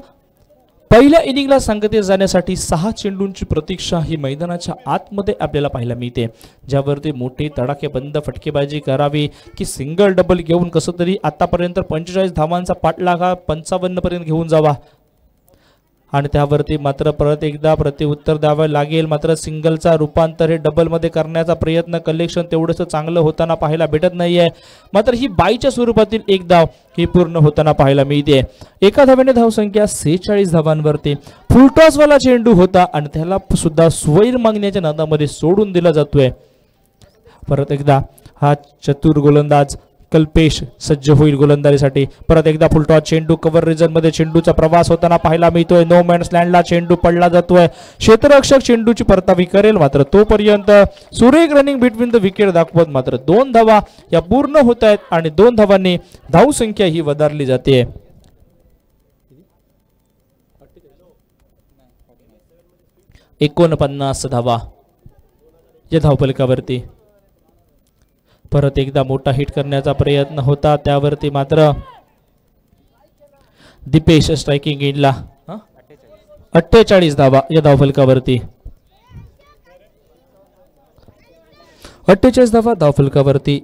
[SPEAKER 1] पहिल्या इनिंगला सांगते जाण्यासाठी 6 चेंडूंची प्रतीक्षा ही मैदानाच्या आतमध्ये आपल्याला पाहायला मिळते, ज्यावरती मोठी तडाखेबंद फटकेबाजी करावी की सिंगल डबल घेऊन कसं तरी आतापर्यंत 45 धावांचा पाठलाग 55 पर्यंत घेऊन जावा आणि त्यावरती मात्र परत एकदा प्रत्युत्तर द्यावे लागेल। मात्र सिंगलचा रूपांतर हे डबल मध्ये करण्याचा प्रयत्न कलेक्शन तेवढंच चांगलं होताना पाहायला भेटत नाहीये, मात्र ही बाईच्या स्वरूपातील एक धाव ही पूर्ण होताना पाहायला मिळते। एका धावेने धावसंख्या 46 धावांवरती। फुलटॉस वाला चेंडू होता आणि त्याला सुद्धा स्वैर मागण्याच्या नादामध्ये सोडून दिला जातोय। परत एकदा हा चतुर गोलंदाज कल्पेश सज्ज होईल गोलंदाजीसाठी। परत एकदा फुलटॉस चेंडू कव्हर रिजन मध्ये चेंडूचा प्रवास होताना पाहायला मिळतोय। नो मॅन्स लँडला चेंडू पडला जातोय। क्षेत्ररक्षक चेंडूची परतावी करेल, मात्र तोपर्यंत सुरेख रनिंग बिटवीन द विकेट दाखवत मात्र 2 धावा या पूर्ण होत आहेत आणि 2 धावांनी धावसंख्या ही वधारली जाते। 49 धावा या धावफलकावरती। परत एकदा मोठा हिट करण्याचा प्रयत्न होता, त्यावरती मात्र दीपेश स्ट्रायकिंग इनला 48 धावा या धावफलकावरती। 48 धावा धावफलकावरती.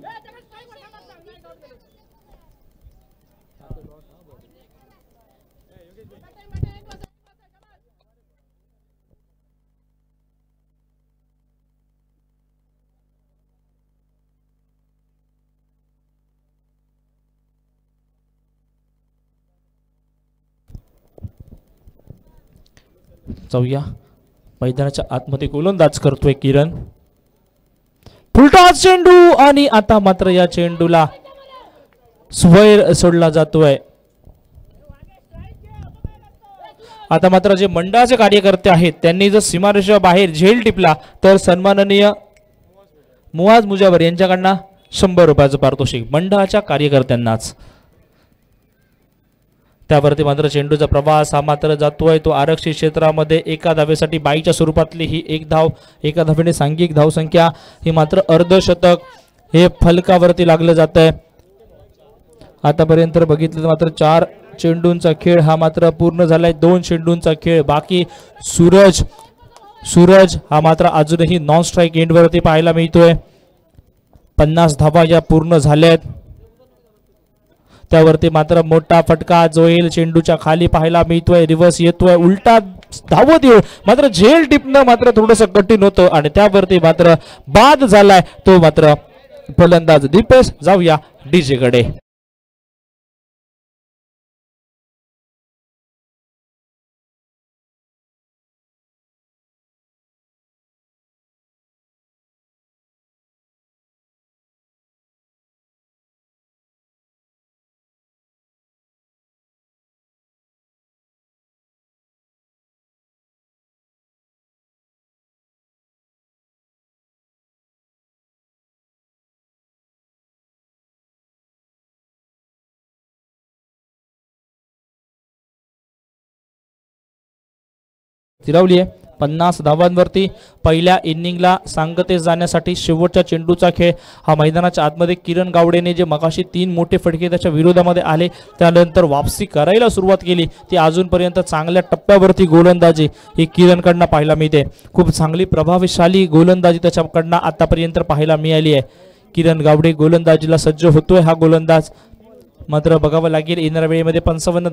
[SPEAKER 1] जाऊया मैदानाच्या आतमध्ये गोलंदाज करतोय किरण. फुलटा चेंडू आणि आता मात्र या चेंडूला स्वैर सोडला जातोय. आता मात्र जे मंडळाचे कार्यकर्ते आहेत त्यांनी जर सीमारेषा बाहेर झेल टिपला तर सन्माननीय मुआज मुजावर यांच्याकडनं 100 रुपयाचं पारितोषिक मंडळाच्या कार्यकर्त्यांनाच. त्यावरती मात्र चेंडूचा प्रवास हा मात्र जातोय तो आरक्षित क्षेत्रामध्ये. एका धावेसाठी बाईच्या स्वरूपातली ही एक धाव, एका धावेने सांघिक धावसंख्या ही मात्र अर्धशतक हे फलकावरती लागलं जात आहे. आतापर्यंत बघितलं तर मात्र 4 चेंडूंचा खेळ हा मात्र पूर्ण झालाय. 2 चेंडूंचा खेळ बाकी. सूरज हा मात्र अजूनही नॉन स्ट्राईक एंडवरती पाहायला मिळतोय. 50 धावा या पूर्ण झाल्यात. त्यावरती मात्र मोठा फटका जोईल चेंडूच्या खाली पाहायला मिळतोय. रिव्हर्स येतोय, उलटा धावत येऊ मात्र झेल टिपणं मात्र थोडंसं कठीण होतं आणि त्यावरती मात्र बाद झालाय तो मात्र फलंदाज दीपेश. जाऊया डीजे कडे. फिरवली आहे 50 धावांवरती. पहिल्या इनिंगला सांगतेस जाण्यासाठी शेवटच्या चेंडूचा खेळ हा मैदानाच्या आतमध्ये किरण गावडेने जे मगाशी 3 मोठे फटके त्याच्या विरोधामध्ये आले त्यानंतर वापसी करायला सुरुवात केली ती अजूनपर्यंत चांगल्या टप्प्यावरती गोलंदाजी ही किरणकडनं पाहायला मिळते. खूप चांगली प्रभावशाली गोलंदाजी त्याच्याकडनं आतापर्यंत पाहायला मिळाली आहे. किरण गावडे गोलंदाजीला सज्ज होतोय. हा गोलंदाज मात्र बघावं लागेल येणाऱ्या वेळेमध्ये 55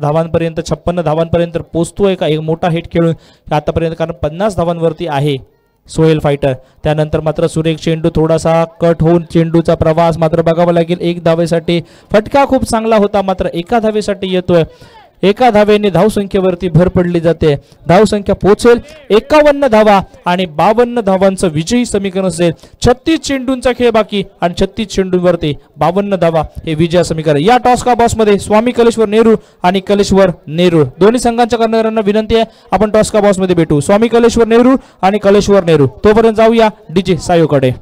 [SPEAKER 1] धावांपर्यंत 56 धावांपर्यंत पोहोचतोय का एक मोठा हिट खेळून आतापर्यंत, कारण 50 धावांवरती आहे सोहेल फायटर. त्यानंतर मात्र सुरेख चेंडू थोडासा कट होऊन चेंडूचा प्रवास मात्र बघावा लागेल. 1 धावेसाठी फटका खूप चांगला होता मात्र एका धावेसाठी येतोय. एका धावेने धावसंख्येवरती भर पडली जाते. धावसंख्या पोहोचेल 51 धावा आणि 52 धावांचं विजयी समीकरण असेल. 36 चेंडूंचा खेळ बाकी आणि 36 चेंडूंवरती 52 धावा हे विजय समीकरण. या टॉस का बॉस मध्ये स्वामी कलेश्वर नेहरू आणि कलेश्वर नेहरू दोन्ही संघांच्या कर्णधारांना विनंती आहे आपण टॉस का बॉस मध्ये भेटू. स्वामी कलेश्वर नेहरू आणि कलेश्वर नेहरू. तोपर्यंत जाऊया डीजे सायोकडे.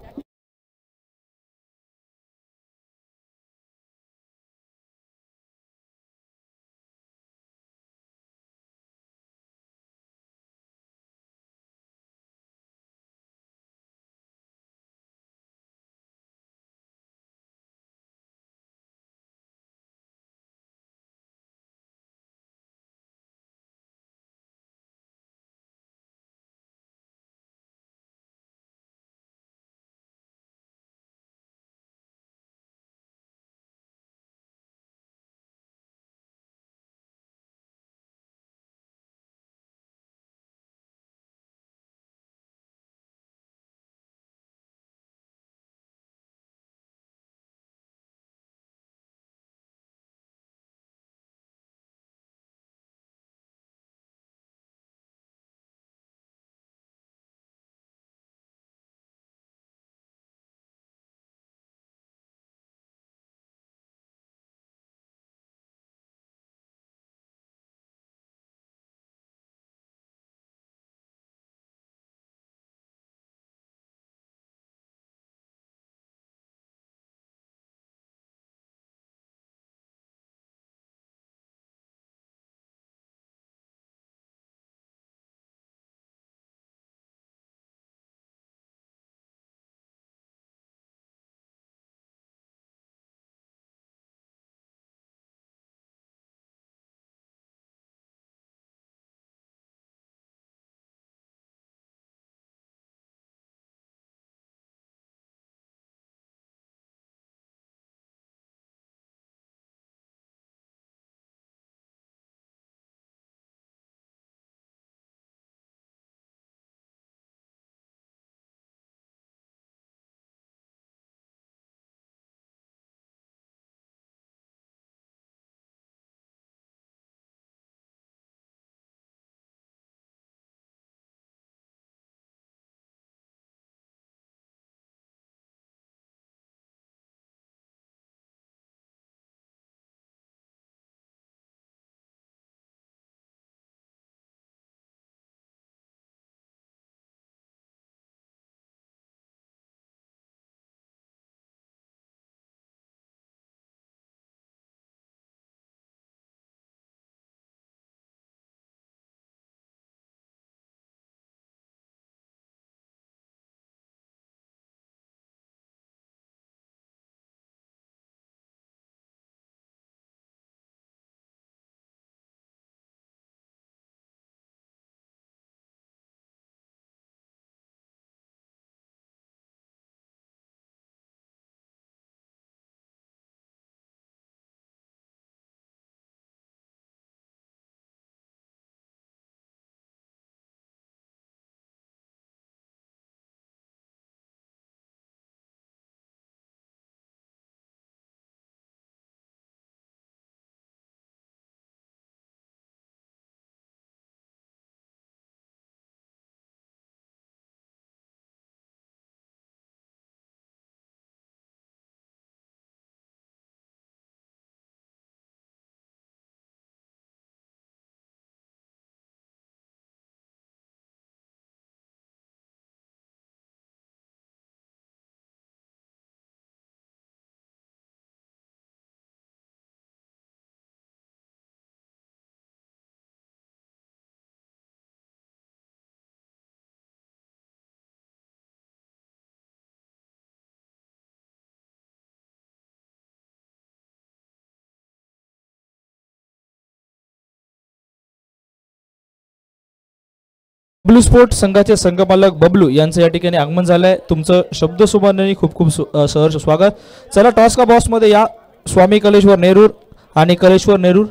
[SPEAKER 1] ब्लू स्पोर्ट संघाचे संघमालक बबलू यांचं या ठिकाणी आगमन झालंय. तुमचं शब्द सुमानाने खूप खूप सहर्ष स्वागत. चला टॉस का बॉक्स मध्ये या. स्वामी कलेश्वर नेरूर आणि कलेश्वर नेरूर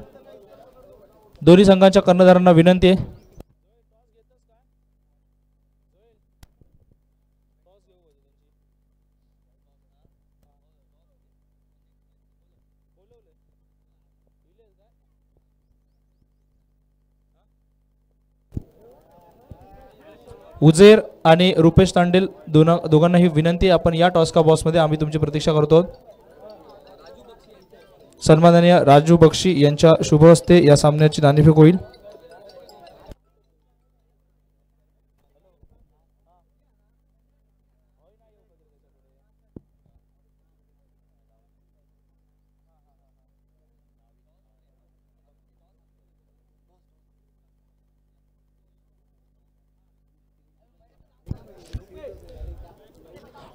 [SPEAKER 1] दोन्ही संघांच्या कर्णधारांना विनंती आहे. उजेर आणि रुपेश तांडेल दोघांनाही विनंती. आपण या टॉस का बॉक्स मध्ये आम्ही तुमची प्रतीक्षा करतो. सन्माननीय राजू बक्षी यांच्या शुभ हस्ते या सामन्याची नाणेफेक होईल.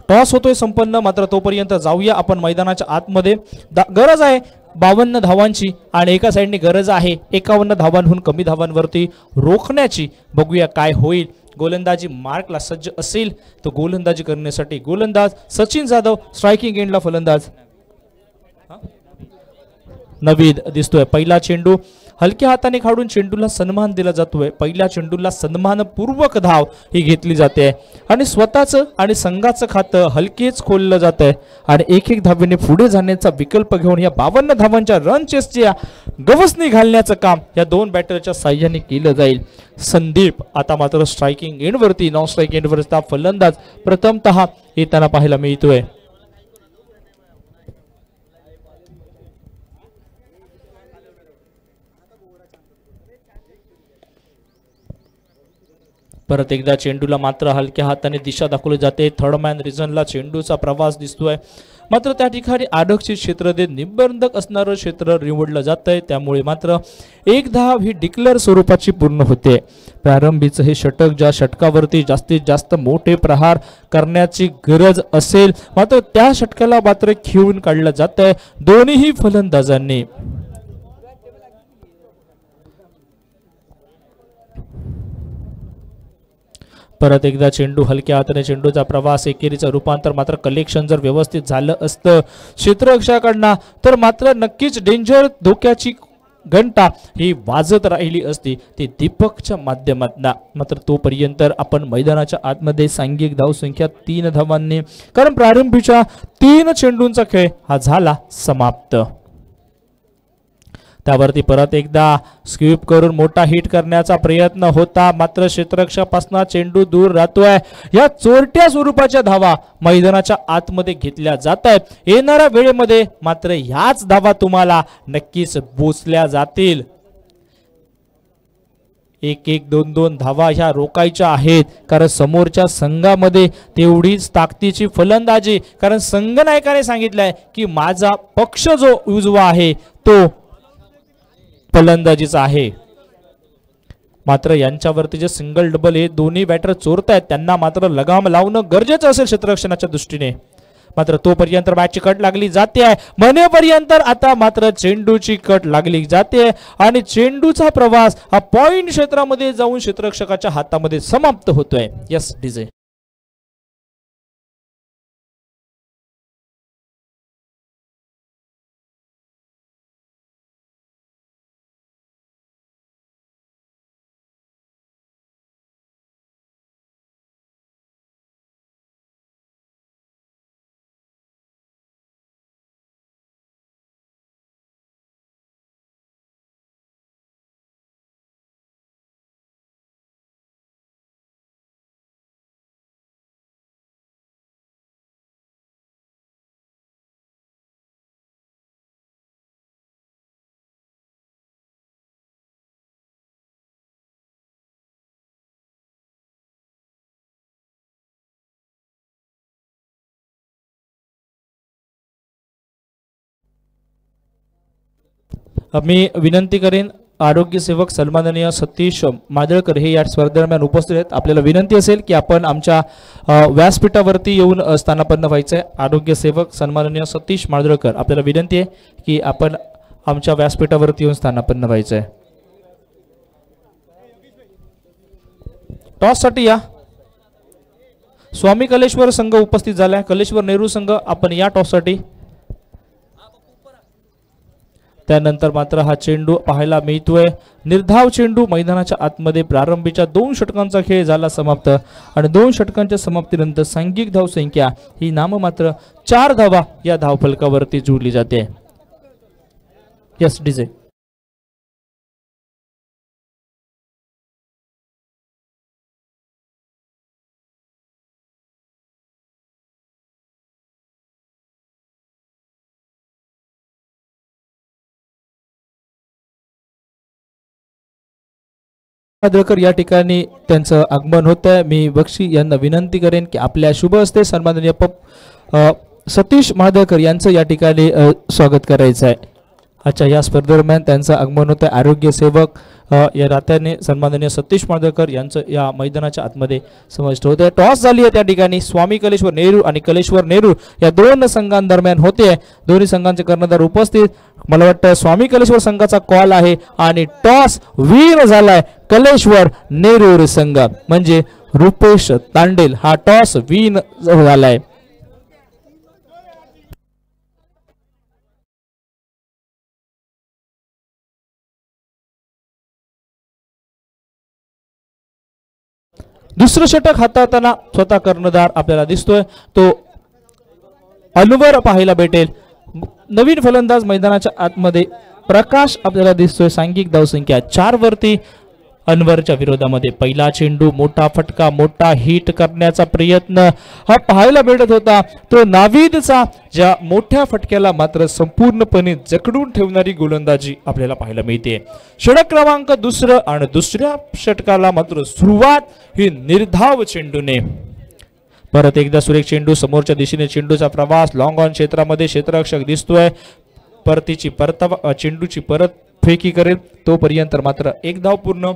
[SPEAKER 1] टॉस होतोय संपन्न. मात्र तोपर्यंत जाऊया आपण मैदानाच्या आतमध्ये. गरज आहे 52 धावांची आणि एका साईडने गरज आहे 51 धावांहून कमी धावांवरती रोखण्याची. बघूया काय होईल. गोलंदाजी मार्कला सज्ज असेल तर गोलंदाजी करण्यासाठी गोलंदाज सचिन जाधव, स्ट्रायकिंग एंडला फलंदाज नवीद दिसतोय. पहिला चेंडू हलक्या हाताने काढून चेंडूला सन्मान दिला जातोय. पहिल्या चेंडूला सन्मानपूर्वक धाव ही घेतली जाते आणि स्वतःचं आणि संघाचं खातं हलकेच खोललं जात आहे आणि एक धावेने पुढे जाण्याचा विकल्प घेऊन या 52 धावांच्या रन चेसच्या गवसणी घालण्याचं काम या दोन बॅटरच्या साह्याने केलं जाईल. संदीप आता मात्र स्ट्रायकिंग एंडवरती, नॉन स्ट्राईक एंडवरचा फलंदाज प्रथमतः येताना पाहायला मिळतोय. परत एकदा चेंडूला मात्र हलक्या हाताने दिशा दाखवली जाते. थर्ड मॅन रिझनला चेंडूचा प्रवास दिसतोय. मात्र त्या ठिकाणी आरक्षित क्षेत्र ते निबंधक असणारं क्षेत्र निवडलं जात आहे. त्यामुळे मात्र एक धाव ही डिक्लेअर स्वरूपाची पूर्ण होते. प्रारंभीचं हे षटक ज्या षटकावरती जास्तीत जास्त मोठे प्रहार करण्याची गरज असेल मात्र त्या षटकाला मात्र खेळून काढलं जात आहे दोन्ही फलंदाजांनी. परत एकदा चेंडू हलक्या हाताने चेंडूचा प्रवास एकेरीचं रूपांतर मात्र कलेक्शन जर व्यवस्थित झालं असतं क्षेत्ररक्षकांना तर मात्र नक्कीच डेंजर धोक्याची घंटा ही वाजत राहिली असती ती दीपकच्या माध्यमातून. मात्र तोपर्यंत आपण मैदानाच्या आतमध्ये सांघिक धावसंख्या 3 धावांनी कारण प्रारंभीच्या 3 चेंडूंचा खेळ हा झाला समाप्त. त्यावरती परत एकदा स्वीप करून मोठा हिट करण्याचा प्रयत्न होता मात्र क्षेत्ररक्षकापासून चेंडू दूर राहतोय. या चोरट्या स्वरूपाच्या धावा मैदानाच्या आतमध्ये घेतल्या जात आहेत. येणाऱ्या वेळेमध्ये मात्र ह्याच धावा तुम्हाला नक्कीच बोचल्या जातील. 1-1, 2-2 धावा ह्या रोकायच्या आहेत कारण समोरच्या संघामध्ये तेवढीच ताकदीची फलंदाजी कारण संघनायकाने सांगितलंय की माझा पक्ष जो उजवा आहे तो फलंदाजीचा आहे. मात्र यांच्यावरती जे सिंगल डबल हे दोन्ही बॅटर चोरतायत त्यांना मात्र लगाम लावणं गरजेचं असेल क्षेत्ररक्षणाच्या दृष्टीने. मात्र तोपर्यंत बॅटची कट लागली जाते आहे म्हणेपर्यंत आता मात्र चेंडूची कट लागली जाते आणि चेंडूचा प्रवास हा पॉइंट क्षेत्रामध्ये जाऊन क्षेत्ररक्षकाच्या हातामध्ये समाप्त होतोय. Yes DJ. मी विनंती करेन आरोग्य सेवक सन्माननीय सतीश मादळकर हे या स्पर्धेदरम्यान उपस्थित आहेत. आपल्याला विनंती असेल की आपण आमच्या व्यासपीठावरती येऊन स्थानापन्न व्हायचं आहे. आरोग्य सेवक सन्माननीय सतीश मादळकर आपल्याला विनंती आहे की आपण आमच्या व्यासपीठावरती येऊन स्थानापन्न व्हायचं आहे. टॉस साठी या स्वामी कलेश्वर संघ उपस्थित झालाय. कलेश्वर नेहरू संघ आपण या टॉस साठी. त्यानंतर मात्र हा चेंडू पाहायला मिळतोय. निर्धाव चेंडू मैदानाच्या आतमध्ये. प्रारंभीच्या 2 षटकांचा खेळ झाला समाप्त आणि 2 षटकांच्या समाप्तीनंतर सांघिक धाव संख्या ही नाममात्र 4 धावा या धावफलकावरती जुळली जाते. Yes DJ. मादळकर या ठिकाणी त्यांचं आगमन होत आहे. मी बक्षी यांना विनंती करेन की आपल्या शुभ हस्ते सन्माननीय सतीश मादळकर यांचं या ठिकाणी स्वागत करायचं आहे. अच्छा, या स्पर्धेदरम्यान त्यांचं आगमन होत आहे. आरोग्य सेवक या नात्याने सन्माननीय सतीश मादळकर यांचं या मैदानाच्या आतमध्ये समाविष्ट होत आहे. टॉस झाली आहे त्या ठिकाणी. स्वामी कलेश्वर नेहरू आणि कलेश्वर नेहरू या 2 संघांदरम्यान होते. दोन्ही संघांचे कर्णधार उपस्थित. मला वाटतं स्वामी कलेश्वर संघाचा कॉल आहे आणि टॉस विन झालाय कलेश्वर नेहरू संघ, म्हणजे रुपेश तांडेल हा टॉस विन झालाय. दुसरं षटक हाताळताना स्वतः कर्णधार आपल्याला दिसतोय तो अनवर पाहायला भेटेल. नवीन फलंदाज मैदानाच्या आतमध्ये प्रकाश आपल्याला दिसतोय. सांघिक धावसंख्या 4 वरती. अनवरच्या विरोधामध्ये पहिला चेंडू, मोठा फटका, मोठा हिट करण्याचा प्रयत्न हा पाहायला भेटत होता. तो नावीदचा, ज्या मोठ्या फटक्याला मात्र संपूर्णपणे जखडून ठेवणारी गोलंदाजी आपल्याला पाहायला मिळते. षटक क्रमांक 2 आणि दुसऱ्या षटकाला मात्र सुरुवात ही निर्धाव चेंडूने. परत एकदा सुरेख चेंडू, समोरच्या दिशेने चेंडूचा प्रवास, लॉंग ऑन क्षेत्रामध्ये क्षेत्ररक्षक दिसतोय. परतीची चेंडूची परत फेकी करेल तोपर्यंत मात्र 1 धाव पूर्ण.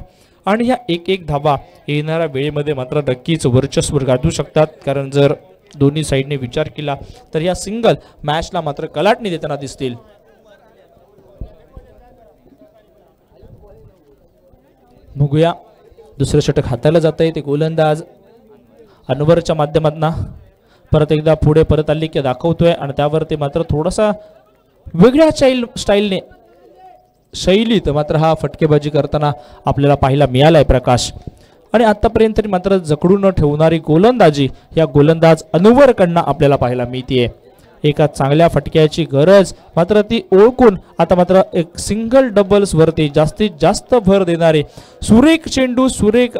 [SPEAKER 1] आणि ह्या 1-1 धावा येणाऱ्या वेळेमध्ये मात्र नक्कीच वर्चस्व गाठू शकतात, कारण जर दोन्ही साइडने विचार केला तर या सिंगल मॅचला मात्र कलाटणी देताना दिसतील. बघूया दुसरं षटक हाताला जात आहे. ते गोलंदाज अनवरच्या माध्यमातून परत एकदा पुढे परत आली की दाखवतोय आणि त्यावरती मात्र थोडासा वेगळ्या स्टाईलने शैलीत मात्र हा फटकेबाजी करताना आपल्याला पाहायला मिळालाय प्रकाश. आणि आतापर्यंत मात्र जखडून न ठेवणारी गोलंदाजी या गोलंदाज अनवरकडनं आपल्याला पाहायला मिळते. एका चांगल्या फटक्याची गरज मात्र ती ओळखून आता मात्र एक सिंगल डबल्स वरती जास्तीत जास्त भर देणारे सुरेख चेंडू, सुरेख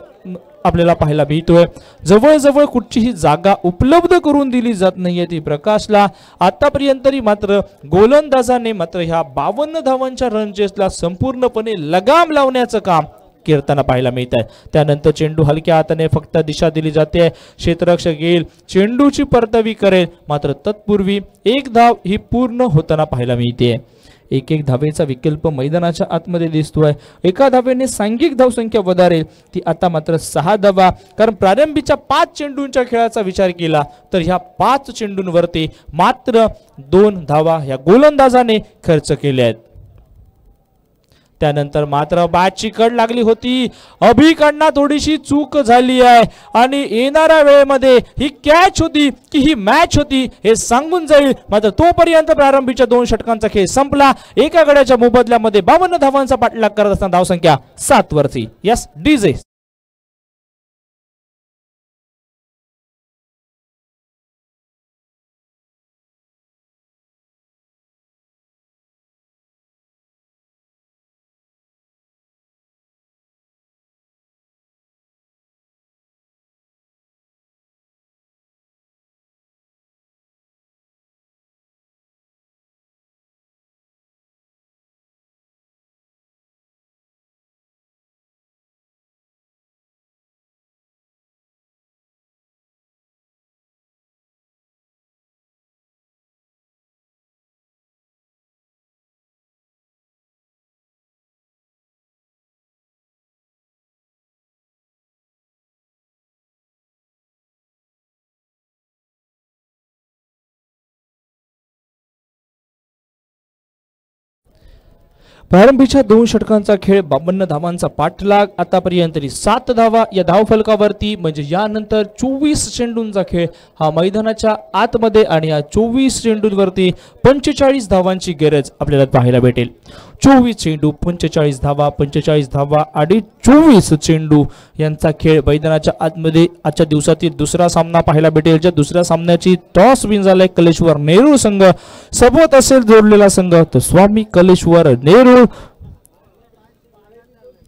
[SPEAKER 1] आपल्याला पाहायला मिळतोय. जवळजवळ कुठचीही जागा उपलब्ध करून दिली जात नाहीये ती प्रकाशला. आतापर्यंत मात्र गोलंदाजाने मात्र ह्या 52 धावांच्या रनचेसला संपूर्णपणे लगाम लावण्याचं काम करताना पाहायला मिळत आहे. त्यानंतर चेंडू हलक्या हाताने फक्त दिशा दिली जाते. क्षेत्ररक्षक येईल, चेंडूची परतवी करेल, मात्र तत्पूर्वी 1 धाव ही पूर्ण होताना पाहायला मिळते. 1-1 धावेचा विकल्प मैदानाच्या आतमध्ये दिसतोय. एका धावेने सांघिक धावसंख्या वधारेल ती आता मात्र 6 धावा, कारण प्रारंभीच्या 5 चेंडूंच्या खेळाचा विचार केला तर ह्या 5 चेंडूंवरती मात्र 2 धावा ह्या गोलंदाजाने खर्च केल्या आहेत. त्यानंतर मात्र बॅटची कड लागली होती. अभिकडनं थोडीशी चूक झाली आहे आणि येणाऱ्या वेळेमध्ये ही कॅच होती की ही मॅच होती हे सांगून जाईल. मात्र तोपर्यंत प्रारंभीच्या 2 षटकांचा खेळ संपला. एका गड्याच्या मोबदल्यामध्ये 52 धावांचा पाठलाग करत असताना धावसंख्या 7 वरती. Yes DJ. प्रारंभीच्या 2 षटकांचा खेळ 52 धावांचा पाठलाग, आतापर्यंत 7 धावा या धावफलकावरती, म्हणजे यानंतर 24 चेंडूंचा खेळ हा मैदानाच्या आतमध्ये आणि या 24 चेंडूंवरती 45 धावांची गरज आपल्याला पाहायला भेटेल. 24 चेंडू 45 धावा आणि 24 चेंडू यांचा खेळ मैदानाच्या आतमध्ये आजच्या दिवसातील दुसरा सामना पाहायला भेटेल. ज्या दुसऱ्या सामन्याची टॉस विन झालाय कलेश्वर नेरूळ संघ, सोबत असेल जोडलेला संघ तर स्वामी कलेश्वर नेरूळ.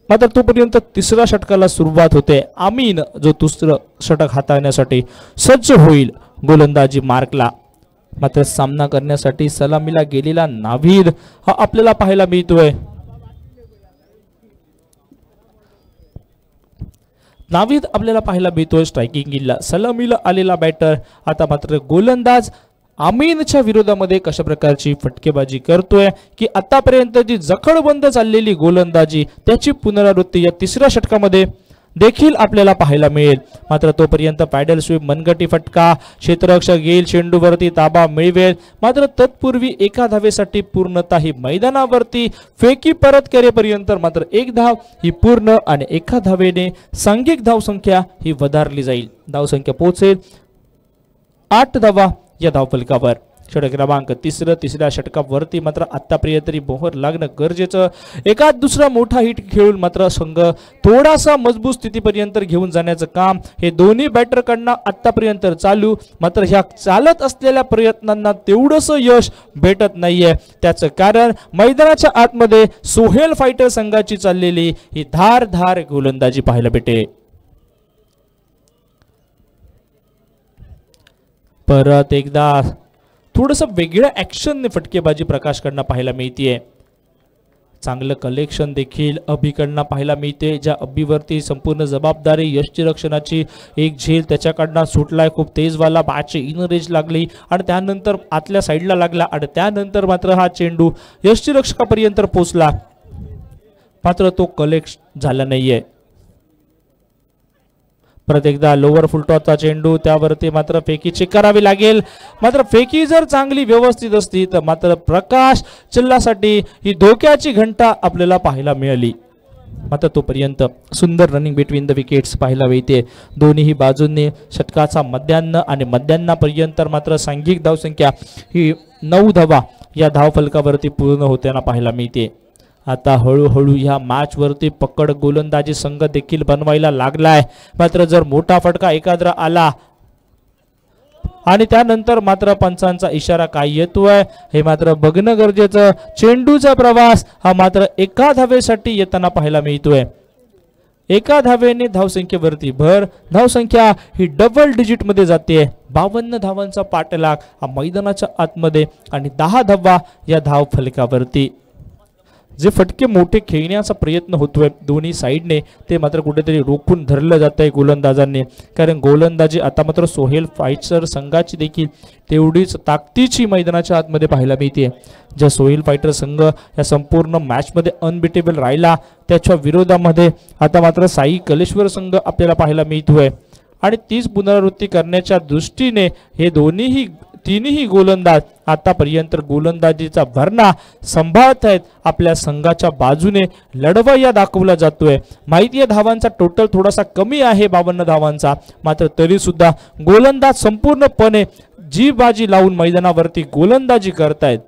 [SPEAKER 1] मात्र तोपर्यंत तिसऱ्या षटकाला सुरुवात होते. आमीन जो दुसरं षटक हाताळण्यासाठी सज्ज होईल गोलंदाजी मार्कला. मात्र सामना करण्यासाठी सलामीला गेलेला नावीद हा आपल्याला पाहायला मिळतोय. नावीद आपल्याला पाहायला मिळतोय स्ट्रायकिंग गिलला. सलामीला आलेला बॅटर आता मात्र गोलंदाज आमीनच्या विरोधामध्ये कशा प्रकारची फटकेबाजी करतोय की आतापर्यंत जी जखडबंद चाललेली गोलंदाजी त्याची पुनरावृत्ती या तिसऱ्या षटकामध्ये देखील आपल्याला पाहायला मिळेल. मात्र तोपर्यंत पॅडल स्वीप मनगटी फटका, क्षेत्ररक्षक येईल चेंडूवरती ताबा मिळवेल. मात्र तत्पूर्वी एका धावेसाठी पूर्णतः ही मैदानावरती फेकी परत करेपर्यंत मात्र 1 धाव ही पूर्ण आणि एका धावेने सांघिक धावसंख्या ही वधारली जाईल. धावसंख्या पोहोचेल 8 धावा या धावफलकावर. षटक क्रमांक तिसऱ्या षटकावरती मात्र आतापर्यंत मोहर लागणं गरजेचं. एकाच दुसरा मोठा हिट खेळून मात्र संघ थोडासा मजबूत स्थितीपर्यंत घेऊन जाण्याचं काम हे दोन्ही बॅटरकडनं आतापर्यंत चालू. मात्र ह्या चालत असलेल्या प्रयत्नांना तेवढंसं यश भेटत नाहीये. त्याचं कारण मैदानाच्या आतमध्ये सोहेल फायटर संघाची चाललेली ही धारधार गोलंदाजी पाहायला भेटे. परत एकदा थोडंसं वेगळ्या ॲक्शनने फटकेबाजी प्रकाशकडनं पाहायला मिळतीये. चांगलं कलेक्शन देखील अभिकडनं पाहायला मिळते. ज्या अभिवरती संपूर्ण जबाबदारी यष्टिरक्षणाची एक झेल त्याच्याकडनं सुटलाय. खूप तेजवाला बॅटची इन रेंज लागली आणि त्यानंतर आतल्या साईडला लागला आणि त्यानंतर मात्र हा चेंडू यष्टिरक्षकापर्यंत पोहोचला. मात्र तो कलेक्ट झाला नाहीये. परत एकदा लोअर फुलटॉसचा चेंडू, त्यावरती मात्र फेकी चेक करावी लागेल. मात्र फेकी जर चांगली व्यवस्थित असती तर मात्र प्रकाश चिल्लासाठी ही धोक्याची घंटा आपल्याला पाहायला मिळाली. मात्र तोपर्यंत सुंदर रनिंग बिटवीन द विकेट्स पाहायला मिळते. दोन्ही बाजूंनी षटकाचा मध्यान्न आणि मध्यान्नापर्यंत मात्र सांघिक धावसंख्या ही 9 धावा या धावफलकावरती पूर्ण होताना पाहायला मिळते. आता हळूहळू ह्या मॅच वरती पकड गोलंदाजी संघ देखील बनवायला लागलाय. मात्र जर मोठा फटका एखादा आला आणि त्यानंतर मात्र पंचांचा इशारा काय येतोय हे मात्र बघणं गरजेचं. चेंडूचा प्रवास हा मात्र एका धावेसाठी येताना पाहायला मिळतोय. एका धावेने धावसंख्येवरती भर. धावसंख्या ही डबल डिजिट मध्ये जाते. 52 धावांचा पाठलाग हा मैदानाच्या आतमध्ये आणि 10 धावा या धावफलकावरती. जे फटके मोठे खेळण्याचा प्रयत्न होतोय दोन्ही साईडने ते मात्र कुठेतरी रोखून धरलं जात आहे गोलंदाजांनी. कारण गोलंदाजी आता मात्र सोहेल फायटर संघाची देखील तेवढीच ताकदीची मैदानाच्या आतमध्ये पाहायला मिळते. ज्या सोहेल फायटर संघ या संपूर्ण मॅचमध्ये अनबिटेबल राहिला त्याच्या विरोधामध्ये आता मात्र साई कलेश्वर संघ आपल्याला पाहायला मिळतोय. आणि तीच पुनरावृत्ती करण्याच्या दृष्टीने हे तिन्ही गोलंदाज आतापर्यंत गोलंदाजीचा भरणा सांभाळत आहेत. आपल्या संघाच्या बाजूने लढवय्या दाखवला जातोय. माहिती आहे धावांचा टोटल थोडासा कमी आहे 52 धावांचा. मात्र तरी सुद्धा गोलंदाज संपूर्णपणे जी बाजी लावून मैदानावरती गोलंदाजी करतायत.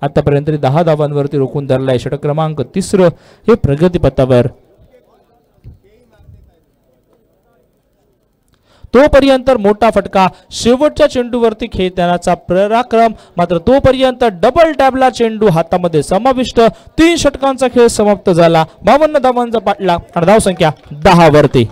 [SPEAKER 1] आतापर्यंत 10 धावांवरती रोखून धरलाय. षटक क्रमांक 3 हे प्रगतीपथावर. तोपर्यंत मोठा फटका शेवटच्या चेंडूवरती खेळतानाचा पराक्रम. मात्र तोपर्यंत डबल टॅबला चेंडू हातामध्ये समाविष्ट. 3 षटकांचा खेळ समाप्त झाला. 52 धावांचा पाठलाग आणि धावसंख्या 10 वरती.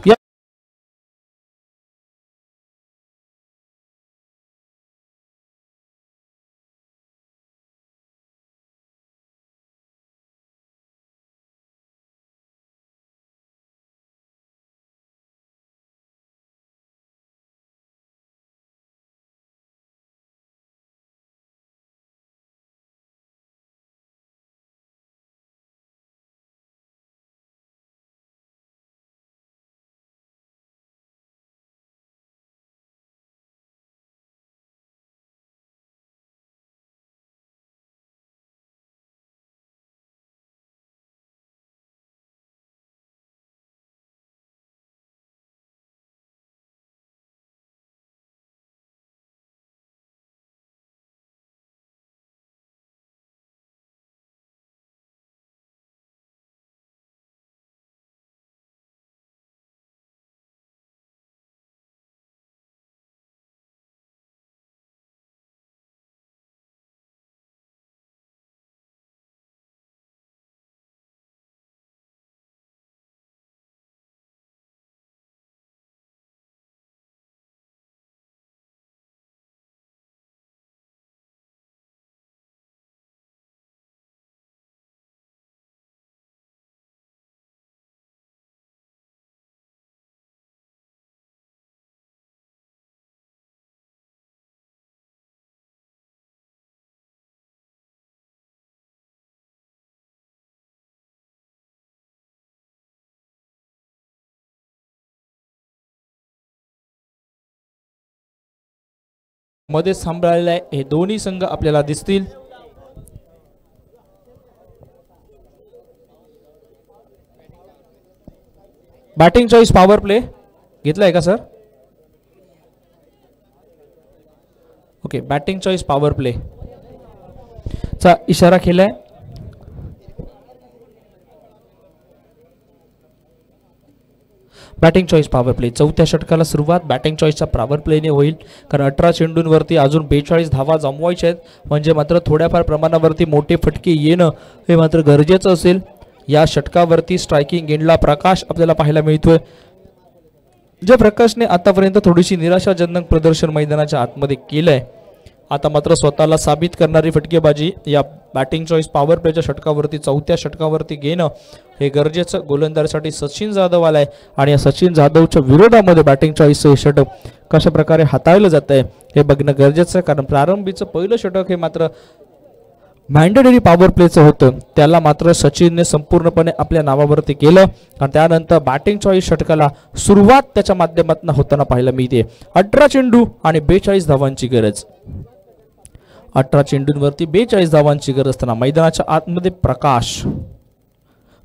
[SPEAKER 1] मध्ये सांभाळलेला आहे, हे दोन्ही संघ आपल्याला दिसतील. बॅटिंग चॉईस पॉवर प्ले घेतलाय का sir? Okay, batting choice power play चा इशारा केलाय. Batting choice power play. चौथ्या षटकाला सुरुवात बॅटिंग चॉईसच्या पॉवर प्लेने होईल, कारण 18 चेंडूंवरती अजून 42 धावा जमवायच्या आहेत, म्हणजे मात्र थोड्याफार प्रमाणावरती मोठे फटके येणं हे मात्र गरजेचं असेल. या षटकावरती स्ट्रायकिंग एंडला प्रकाश आपल्याला पाहायला मिळतोय. ज्या प्रकाशने आतापर्यंत थोडीशी निराशाजनक प्रदर्शन मैदानाच्या आतमध्ये केलंय, आता मात्र स्वतःला साबित करणारी फटकेबाजी या बॅटिंग चॉईस पॉवर प्लेच्या षटकावरती, चौथ्या षटकावरती घेणं हे गरजेचं गोलंदाजासाठी सचिन जाधव आलाय. आणि या सचिन जाधवच्या विरोधामध्ये बॅटिंग चॉईस षटक कशा प्रकारे हाताळलं जात आहे हे बघणं गरजेचं आहे, कारण प्रारंभीचं पहिलं षटक हे मात्र मॅन्डेटरी पॉवर प्लेचं होतं, त्याला मात्र सचिनने संपूर्णपणे आपल्या नावावरती केलं. आणि त्यानंतर बॅटिंग चॉईस षटकाला सुरुवात त्याच्या माध्यमातून होताना पाहायला मिळते. 18 चेंडू आणि 42 धावांची गरज. 18 चेंडूंवरती 42 धावांची गरज असताना मैदानाच्या आतमध्ये प्रकाश.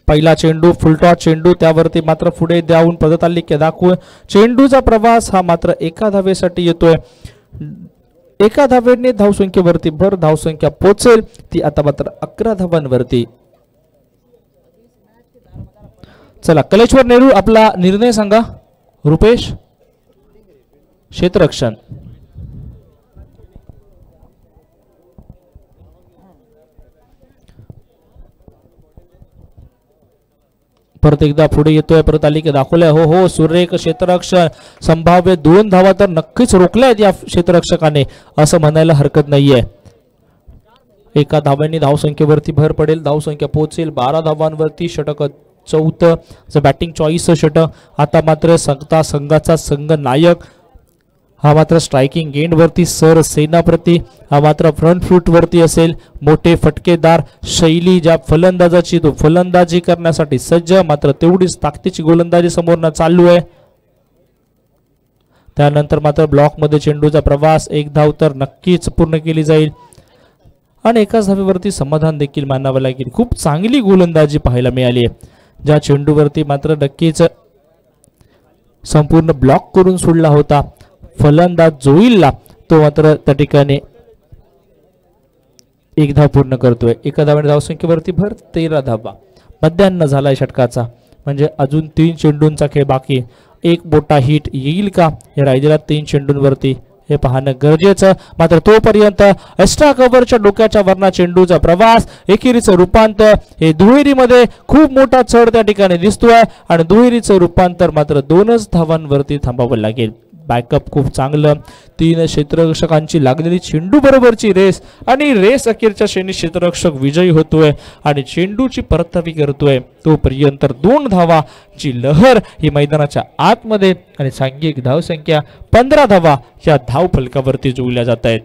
[SPEAKER 1] पहिला चेंडू फुलटॉस चेंडू, त्यावरती मात्र पुढे जाऊन पदतालिका दाखवून चेंडूचा प्रवास हा मात्र एका धावेसाठी येतोय. एका धावेने धावसंख्येवरती भर धावसंख्या पोहोचेल ती आता मात्र 11 धावांवरती. चला, कलेश्वर नेहरू आपला निर्णय सांगा. रुपेश, क्षेत्ररक्षण. परत एकदा पुढे येतोय, परत तालिका दाखवलाय. हो हो, सुरेख क्षेत्ररक्षण. संभाव्य 2 धावा तर नक्कीच रोखल्यात या क्षेत्ररक्षकाने, असं म्हणायला हरकत नाहीये. एका धाव्याने धावसंख्येवरती भर पडेल, धावसंख्या पोहोचेल 12 धावांवरती. षटक चौथं बॅटिंग चॉईस षटक. आता मात्र संघाचा संघ नायक हा मात्र स्ट्रायकिंग एंड वरती सर सेनापती हा मात्र फ्रंट फूट वरती असेल. मोठे फटकेदार शैली ज्या फलंदाजाची, तो फलंदाजी करण्यासाठी सज्ज, मात्र तेवढीच ताकदीची गोलंदाजी समोरनं चालू आहे. त्यानंतर मात्र ब्लॉक मध्ये चेंडूचा प्रवास, 1 धाव तर नक्कीच पूर्ण केली जाईल आणि एकाच धावेवरती समाधान देखील मानावं लागेल. खूप चांगली गोलंदाजी पाहायला मिळाली आहे, ज्या चेंडूवरती मात्र नक्कीच संपूर्ण ब्लॉक करून सोडला होता फलंदाज जोईलला, तो मात्र त्या ठिकाणी 1 धाव पूर्ण करतोय. एका धावेने धावसंख्येवरती भर 13 धावा. मध्यान्ह झालाय षटकाचा, म्हणजे अजून 3 चेंडूंचा खेळ बाकी. 1 मोठा हिट येईल का हे राहिलेल्या 3 चेंडूंवरती हे पाहणं गरजेचं. मात्र तोपर्यंत एक्स्ट्रा कव्हरच्या डोक्याच्या वरना चेंडूचा प्रवास, एकेरीचं रूपांतर, हे दुहेरीमध्ये खूप मोठा चढ त्या ठिकाणी दिसतोय आणि दुहेरीचं रूपांतर मात्र 2च धावांवरती थांबावं लागेल. बॅकअप खूप चांगलं. 3 क्षेत्ररक्षकांची लागलेली चेंडू बरोबरची रेस आणि रेस अखेरच्या श्रेणी क्षेत्ररक्षक विजयी होतोय आणि चेंडूची परतफेड करतोय. तोपर्यंत 2 धावाची लहर ही मैदानाच्या आतमध्ये आणि सांघिक धावसंख्या 15 धावा या धाव फलकावरती जोडल्या जात आहेत.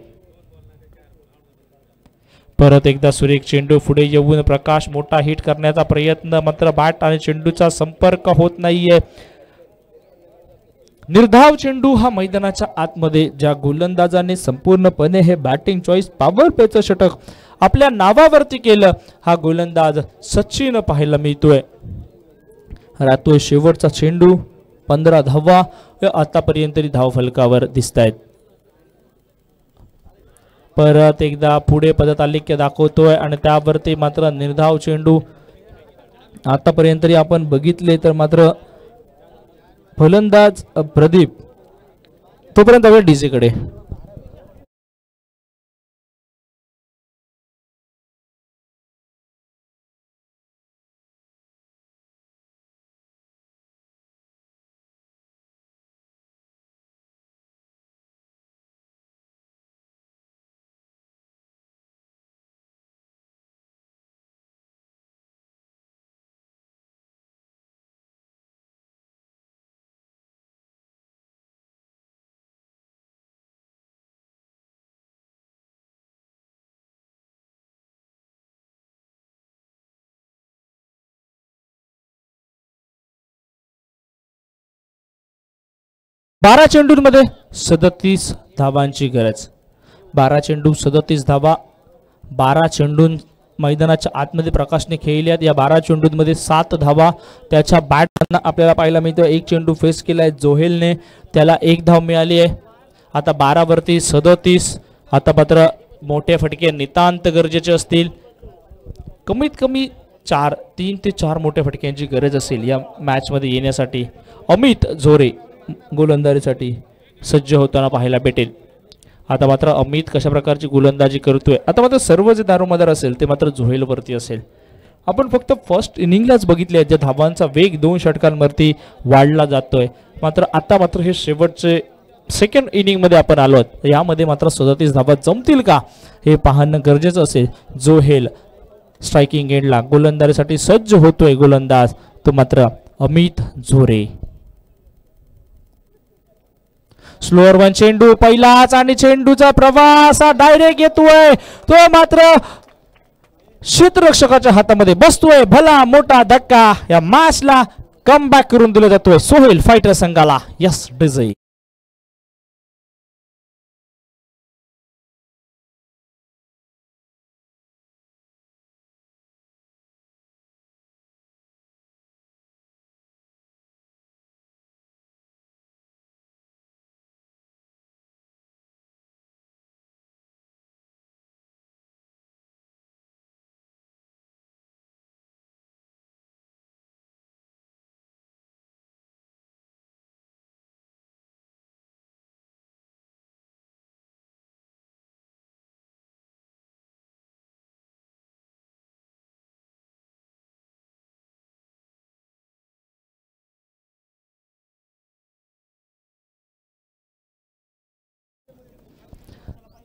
[SPEAKER 1] परत एकदा सुरेख चेंडू पुढे येऊन प्रकाश मोठा हिट करण्याचा प्रयत्न, मात्र बॅट आणि चेंडूचा संपर्क होत नाहीये. निर्धाव चेंडू हा मैदानाच्या आतमध्ये, ज्या गोलंदाजाने संपूर्णपणे हे बॅटिंग चॉईस पॉवर प्लेचं षटक आपल्या नावावरती केलं, हा गोलंदाज सचिन पाहायला मिळतोय. राहतोय शेवटचा चेंडू, 15 धावा आतापर्यंत धाव फलकावर दिसत आहेत. परत एकदा पुढे पदतालिका दाखवतोय आणि त्यावरती मात्र निर्धाव चेंडू आतापर्यंत आपण बघितले तर मात्र फलंदाज प्रदीप. तोपर्यंत वेळ डीजे कडे. बारा चेंडूंमध्ये 37 धावांची गरज. 12 चेंडू 37 धावा. 12 चेंडू मैदानाच्या आतमध्ये प्रकाशने खेळल्यात. या 12 चेंडूंमध्ये 7 धावा त्याच्या बॅटमधनं आपल्याला पाहायला मिळतो. एक चेंडू फेस केलाय जोहेलने, त्याला 1 धाव मिळाली आहे. आता 12 वरती 37. आता मात्र मोठे फटके नितांत गरजेचे असतील. कमीत कमी 3 ते 4 मोठ्या फटक्यांची गरज असेल या मॅच मध्ये येण्यासाठी. अमित झोरे गोलंदाजीसाठी सज्ज होताना पाहायला भेटेल. आता मात्र अमित कशा प्रकारची गोलंदाजी करतोय. आता मात्र सर्व जे दारोमदार असेल ते मात्र झोहेलवरती असेल. आपण फक्त फर्स्ट इनिंगलाच बघितले ज्या धावांचा वेग 2 षटकांवरती वाढला जातोय. मात्र आता मात्र हे शेवटचे सेकंड इनिंग मध्ये आपण आलो आहोत. यामध्ये मात्र 37 धावा जमतील का हे पाहणं गरजेचं असेल. जोहेल स्ट्रायकिंग एंडला गोलंदाजीसाठी सज्ज होतोय. गोलंदाज तो मात्र अमित झोरे. स्लोअर वन चेंडू पहिलाच आणि चेंडूचा प्रवास डायरेक्ट येतोय. तो मात्र क्षेत्ररक्षकाच्या हातामध्ये बसतोय. भला मोठा धक्का या मॅचला कमबॅक करून दिला जातोय सोहेल फायटर संघाला. यस डिझाई.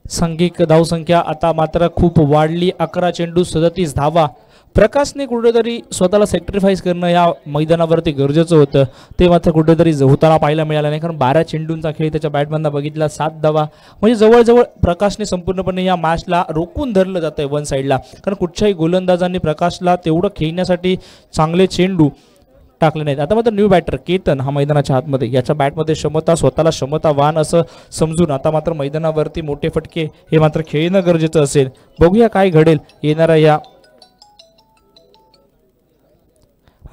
[SPEAKER 1] सांघिक धावसंख्या आता मात्र खूप वाढली. 11 चेंडू 37 धावा. प्रकाशने कुठेतरी स्वतःला सॅक्रिफाईस करणं या मैदानावरती गरजेचं होतं. ते मात्र कुठेतरी होताना पाहायला मिळालं नाही. कारण 12 चेंडूंचा खेळ त्याच्या बॅटमधनं बघितला. 7 धावा म्हणजे जवळजवळ प्रकाशने संपूर्णपणे या मॅचला रोखून धरलं जातंय वन साईडला. कारण कुठच्याही गोलंदाजांनी प्रकाशला तेवढं खेळण्यासाठी चांगले चेंडू टाकले नाहीत. आता मात्र न्यू बॅटर केतन हा मैदानाच्या आतमध्ये याच्या बॅटमध्ये क्षमता स्वतःला क्षमतावान असं समजून आता मात्र मैदानावरती मोठे फटके हे मात्र खेळणं गरजेचं असेल. बघूया काय घडेल येणाऱ्या या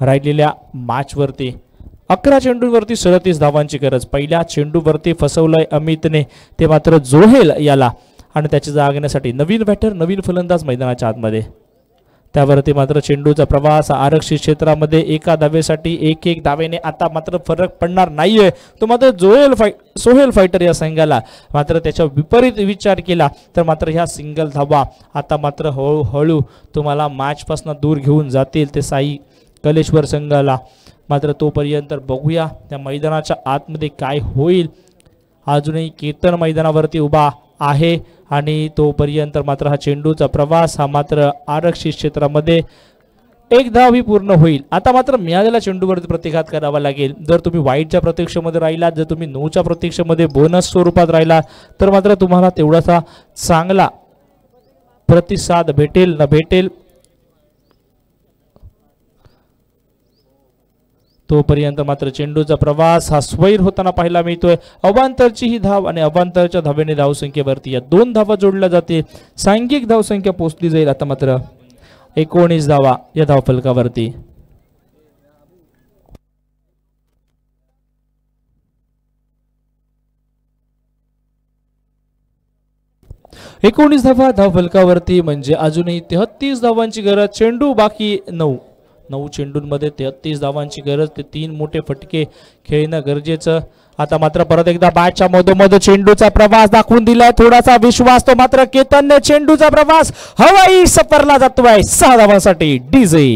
[SPEAKER 1] राहिलेल्या मॅचवरती. 11 चेंडूंवरती 37 धावांची गरज. पहिल्या चेंडूवरती फसवलंय अमितने ते मात्र जोहेल याला आणि त्याची जागा घेण्यासाठी नवीन बॅटर नवीन फलंदाज मैदानाच्या आतमध्ये. त्यावरती मात्र चेंडूचा प्रवास आरक्षित क्षेत्रामध्ये एका धावेसाठी 1-1 धावेने आता मात्र फरक पडणार नाहीये. तो मात्र सोहेल फायटर या संघाला मात्र त्याच्या विपरीत विचार केला तर मात्र ह्या सिंगल धावा आता मात्र हळूहळू तुम्हाला मॅचपासून दूर घेऊन जातील ते साई कलेश्वर संघाला. मात्र तोपर्यंत बघूया त्या मैदानाच्या आतमध्ये काय होईल. अजूनही केतन मैदानावरती उभा आहे आणि तोपर्यंत मात्र हा चेंडूचा प्रवास हा मात्र आरक्षित क्षेत्रामध्ये 1 धाव पूर्ण होईल. आता मात्र मिळालेल्या चेंडूवरती प्रतिघात करावा लागेल. जर तुम्ही वाईटच्या प्रतीक्षेमध्ये राहिलात, जर तुम्ही 9च्या प्रतीक्षेमध्ये बोनस स्वरूपात राहिला तर मात्र तुम्हाला तेवढासा चांगला प्रतिसाद भेटेल न भेटेल तोपर्यंत मात्र चेंडूचा प्रवास हा स्वैर होताना पाहायला मिळतोय. अवांतरची ही धाव आणि अवांतरच्या धावेने धावसंख्येवरती या 2 धावा जोडल्या जातील. सांघिक धावसंख्या पोहोचली जाईल आता मात्र 19 धावा या धावफलकावरती. धावफलकावरती म्हणजे अजूनही 33 धावांची गरज. चेंडू बाकी 9 चेंडूंमध्ये 33 धावांची गरज. ते 3 मोठे फटके खेळणं गरजेचं. आता मात्र परत एकदा बॅटच्या मधोमध चेंडूचा प्रवास दाखवून दिलाय. थोडासा विश्वास तो मात्र केतनने चेंडूचा प्रवास हवाई सफरला जातोय 6 धावांसाठी डीजे.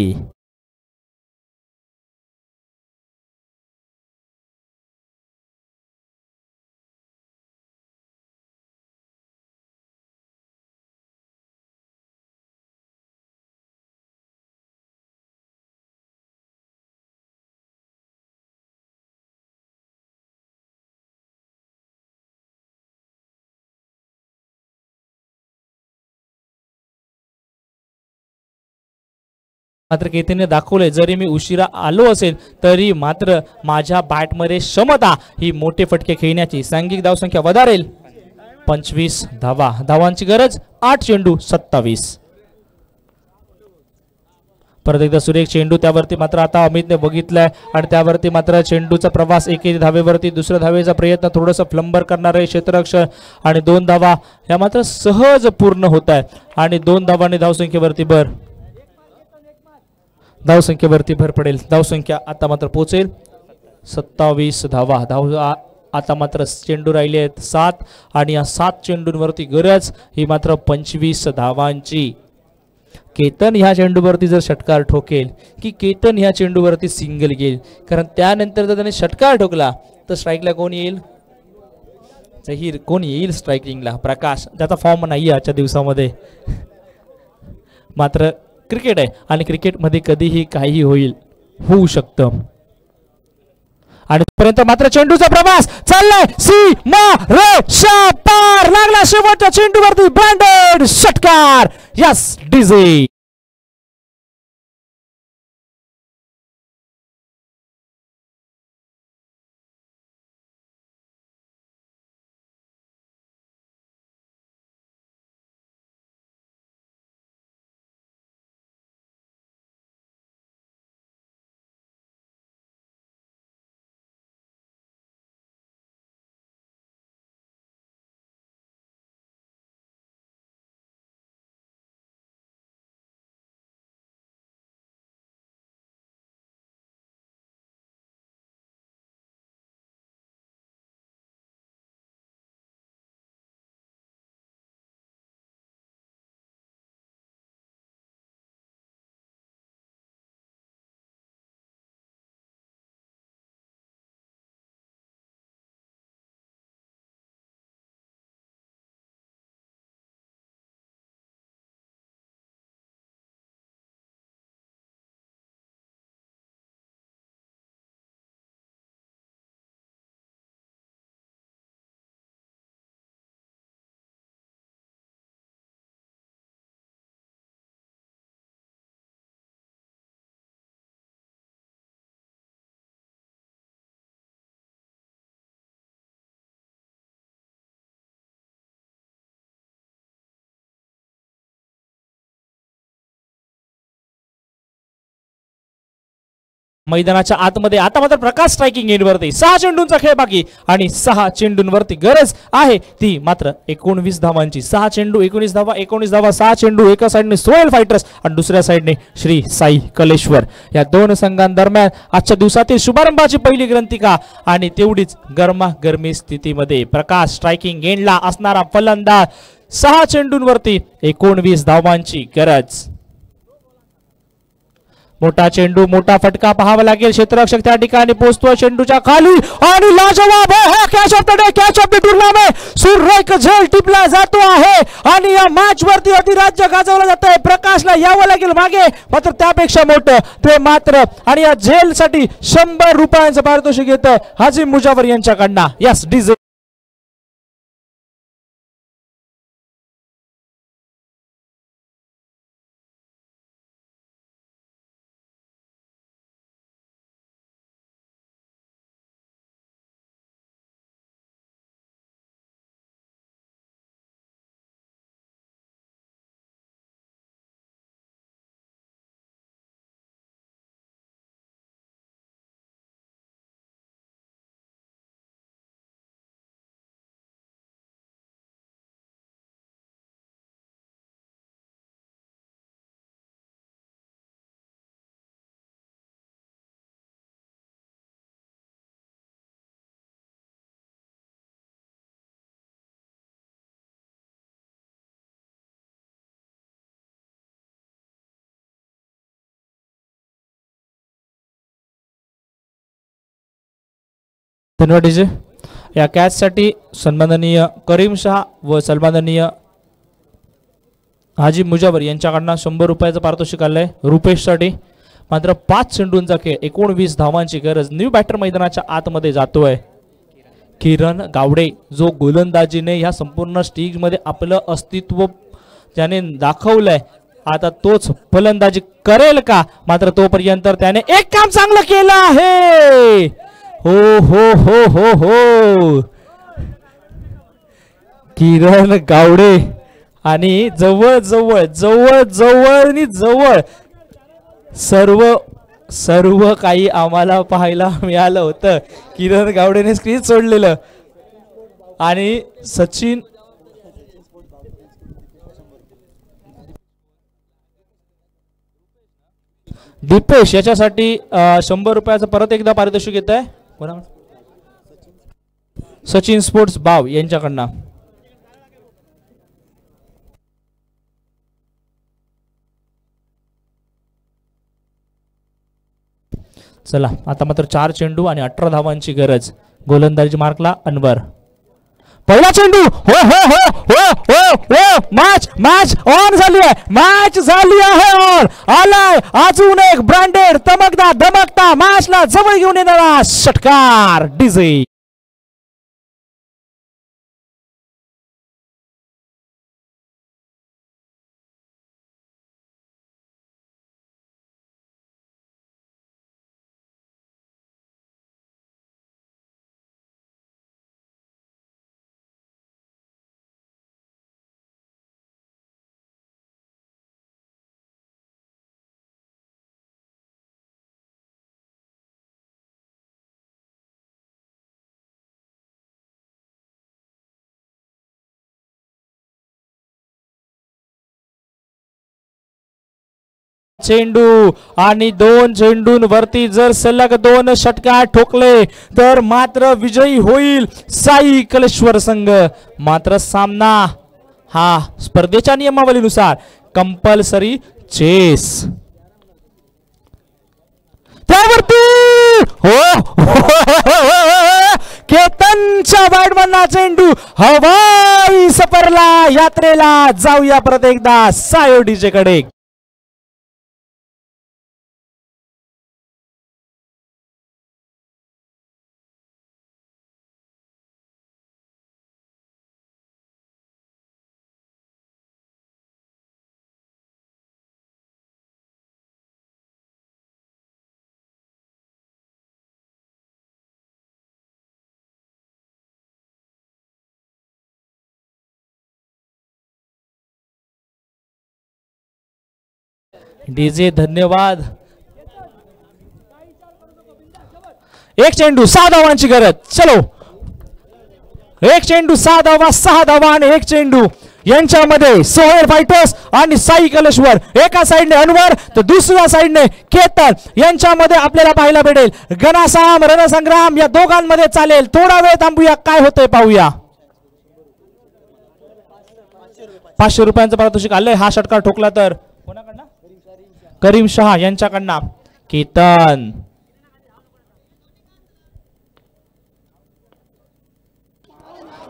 [SPEAKER 1] मात्र केतनने दाखवले जरी मी उशिरा आलो असेल तरी मात्र माझ्या बॅटमध्ये क्षमता ही मोठे फटके खेळण्याची. सांघिक धावसंख्या वधारेल. 25 धावा, धावांची गरज 8 चेंडू 27. परत एकदा सुरेख चेंडू, त्यावरती मात्र आता अमितने बघितलाय आणि त्यावरती मात्र चेंडूचा प्रवास एके धावेवरती, दुसऱ्या धावेचा प्रयत्न थोडंसं फ्लंबर करणार आहे क्षेत्ररक्षण आणि 2 धावा या मात्र सहज पूर्ण होत आहे आणि 2 धावांनी धावसंख्येवरती भर पडेल. धावसंख्या आता मात्र पोहोचेल 27 धावा. आता मात्र चेंडू राहिले आहेत 7 आणि या 7 चेंडूंवरती गरज ही मात्र 25 धावांची. केतन ह्या चेंडूवरती जर षटकार ठोकेल की केतन ह्या चेंडूवरती सिंगल घेईल, कारण त्यानंतर जर त्याने षटकार ठोकला तर स्ट्राईकला कोण येईल, जहीर कोण येईल स्ट्रायकिंगला, प्रकाश, ज्याचा फॉर्म नाही आजच्या दिवसामध्ये. मात्र क्रिकेट आहे आणि क्रिकेटमध्ये कधीही काही होऊ शकतं. आणि पर्यंत मात्र चेंडूचा प्रवास चाललाय, सीमारेषा पार, लागला शेवटच्या चेंडूवरती ब्रँडेड षटकार. Yes DJ. मैदानाच्या आतमध्ये आता मात्र प्रकाश स्ट्रायकिंग एंडवरती 6 चेंडूंचा खेळ बाकी आणि 6 चेंडूंवरती गरज आहे ती मात्र 19 धावांची. 6 चेंडू 19 धावा, 19 धावा 6 चेंडू. एका साइडने सोयल फायटर्स आणि दुसऱ्या साइडने श्री साई कलेश्वर. या दोन संघांदरम्यान आजच्या दिवसातील शुभारंभाची पहिली ग्रंथिका आणि तेवढीच गरमागरमी स्थितीमध्ये प्रकाश स्ट्रायकिंग एंडला असणारा फलंदाज. 6 चेंडूंवरती 19 धावांची गरज. मोठा चेंडू, मोठा फटका पाहावा लागेल. क्षेत्ररक्षक त्या ठिकाणी पोहोचतोय चेंडूच्या खाली आणि लाजवाब आहे catch of the day, catch of the tournament. सुरेख झेल टिपला जातो आहे आणि या मॅच वरती अधिराज्य गाजवलं जात आहे. प्रकाशला यावं लागेल मागे, मात्र त्यापेक्षा मोठं ते मात्र आणि या झेल साठी 100 रुपयांचं पारितोषिक येतं हाजिम मुजावर यांच्याकडनं. Yes DJ. धन्यवाद डीजे. या कॅच साठी सन्माननीय करीम शाह व सन्माननीय हाजी मुजावर यांच्याकडनं 100 रुपयाचं पारितोषिक आलंय रुपेश साठी. मात्र 5 चेंडूंचा खेळ 19 धावांची गरज. न्यू बॅटर मैदानाच्या आतमध्ये जातोय किरण गावडे, जो गोलंदाजीने ह्या संपूर्ण स्टेज मध्ये आपलं अस्तित्व ज्याने दाखवलंय. आता तोच फलंदाजी करेल का? मात्र तोपर्यंत त्याने एक काम चांगलं केलं आहे. हो हो हो हो हो किरण गावडे आणि जवळ जवळ जवळ जवळ आणि जवळ सर्व काही आम्हाला पाहायला मिळालं होतं. किरण गावडेने स्क्रीन सोडलेलं आणि सचिन दीपेश याच्यासाठी 100 रुपयाचं परत एकदा पारितोषिक येत आहे. कोणा सचिन स्पोर्ट्स बाव यांच्याकडनं. चला आता मात्र 4 चेंडू आणि 18 धावांची गरज. गोलंदाजी मार्कला अनवर. पहिला चेंडू हो हो हो हो हो हो मॅच ऑन झाली आहे. मॅच झाली आहे ऑन. आलाय अजून एक ब्रँडेड चमकता धमकता मॅचला जवळ घेऊन येणारा षटकार डीजे. चेंडू आणि 2 चेंडूंवरती जर सलग 2 षटकार ठोकले तर मात्र विजयी होईल साई कलेश्वर संघ. मात्र सामना हा स्पर्धेच्या नियमावलीनुसार कंपल्सरी चेस. त्यावरती हो केतनच्या बॅटमनला चेंडू हवाई सफरला यात्रेला. जाऊया परत एकदा सायो डीजे कडे. डीजे धन्यवाद. एक चेंडू 6 धावांची गरज. चलो एक चेंडू 6 धावा 6 धावा आणि एक चेंडू यांच्यामध्ये सोहेल फायटर्स आणि साई कलेश्वर. एका साइडने अनवर तर दुसऱ्या साइडने केतन यांच्यामध्ये आपल्याला पाहायला भेटेल घनासाम रणसंग्राम या दोघांमध्ये चालेल. थोडा वेळ थांबूया काय होतंय पाहूया. 500 रुपयांचं पारितोषिक आलंय. हा षटकार ठोकला तर कोणाकडनं करीम शहा यांच्याकडनं केतन.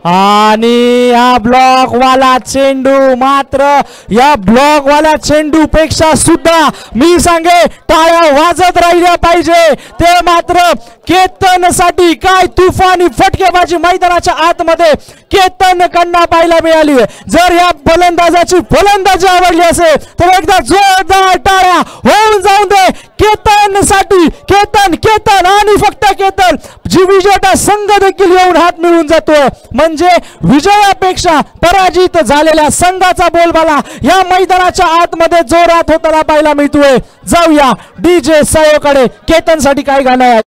[SPEAKER 1] आणि या ब्लॉक वाला चेंडू मात्र या ब्लॉक वाला चेंडू पेक्षा सुद्धा मी सांगे टाळ्या वाजत राहिल्या पाहिजे. ते मात्र केतन साठी काय तुफानी फटकेबाजी मैदानाच्या आतमध्ये केतन कडनं पाहायला मिळाली. जर या फलंदाजाची फलंदाजी आवडली असेल तर एकदा जोरदार टाळ्या होऊन जाऊन दे केतन साठी. केतन केतन आणि फक्त केतन जी विजेता संघ देखील येऊन हात मिळवून जातोय. म्हणजे विजयापेक्षा पराजित झालेल्या संघाचा बोलबाला या मैदानाच्या आतमध्ये जोरात होताना पाहायला मिळतोय. जाऊया डीजे सायोकडे. केतन साठी काय गाणं आहे.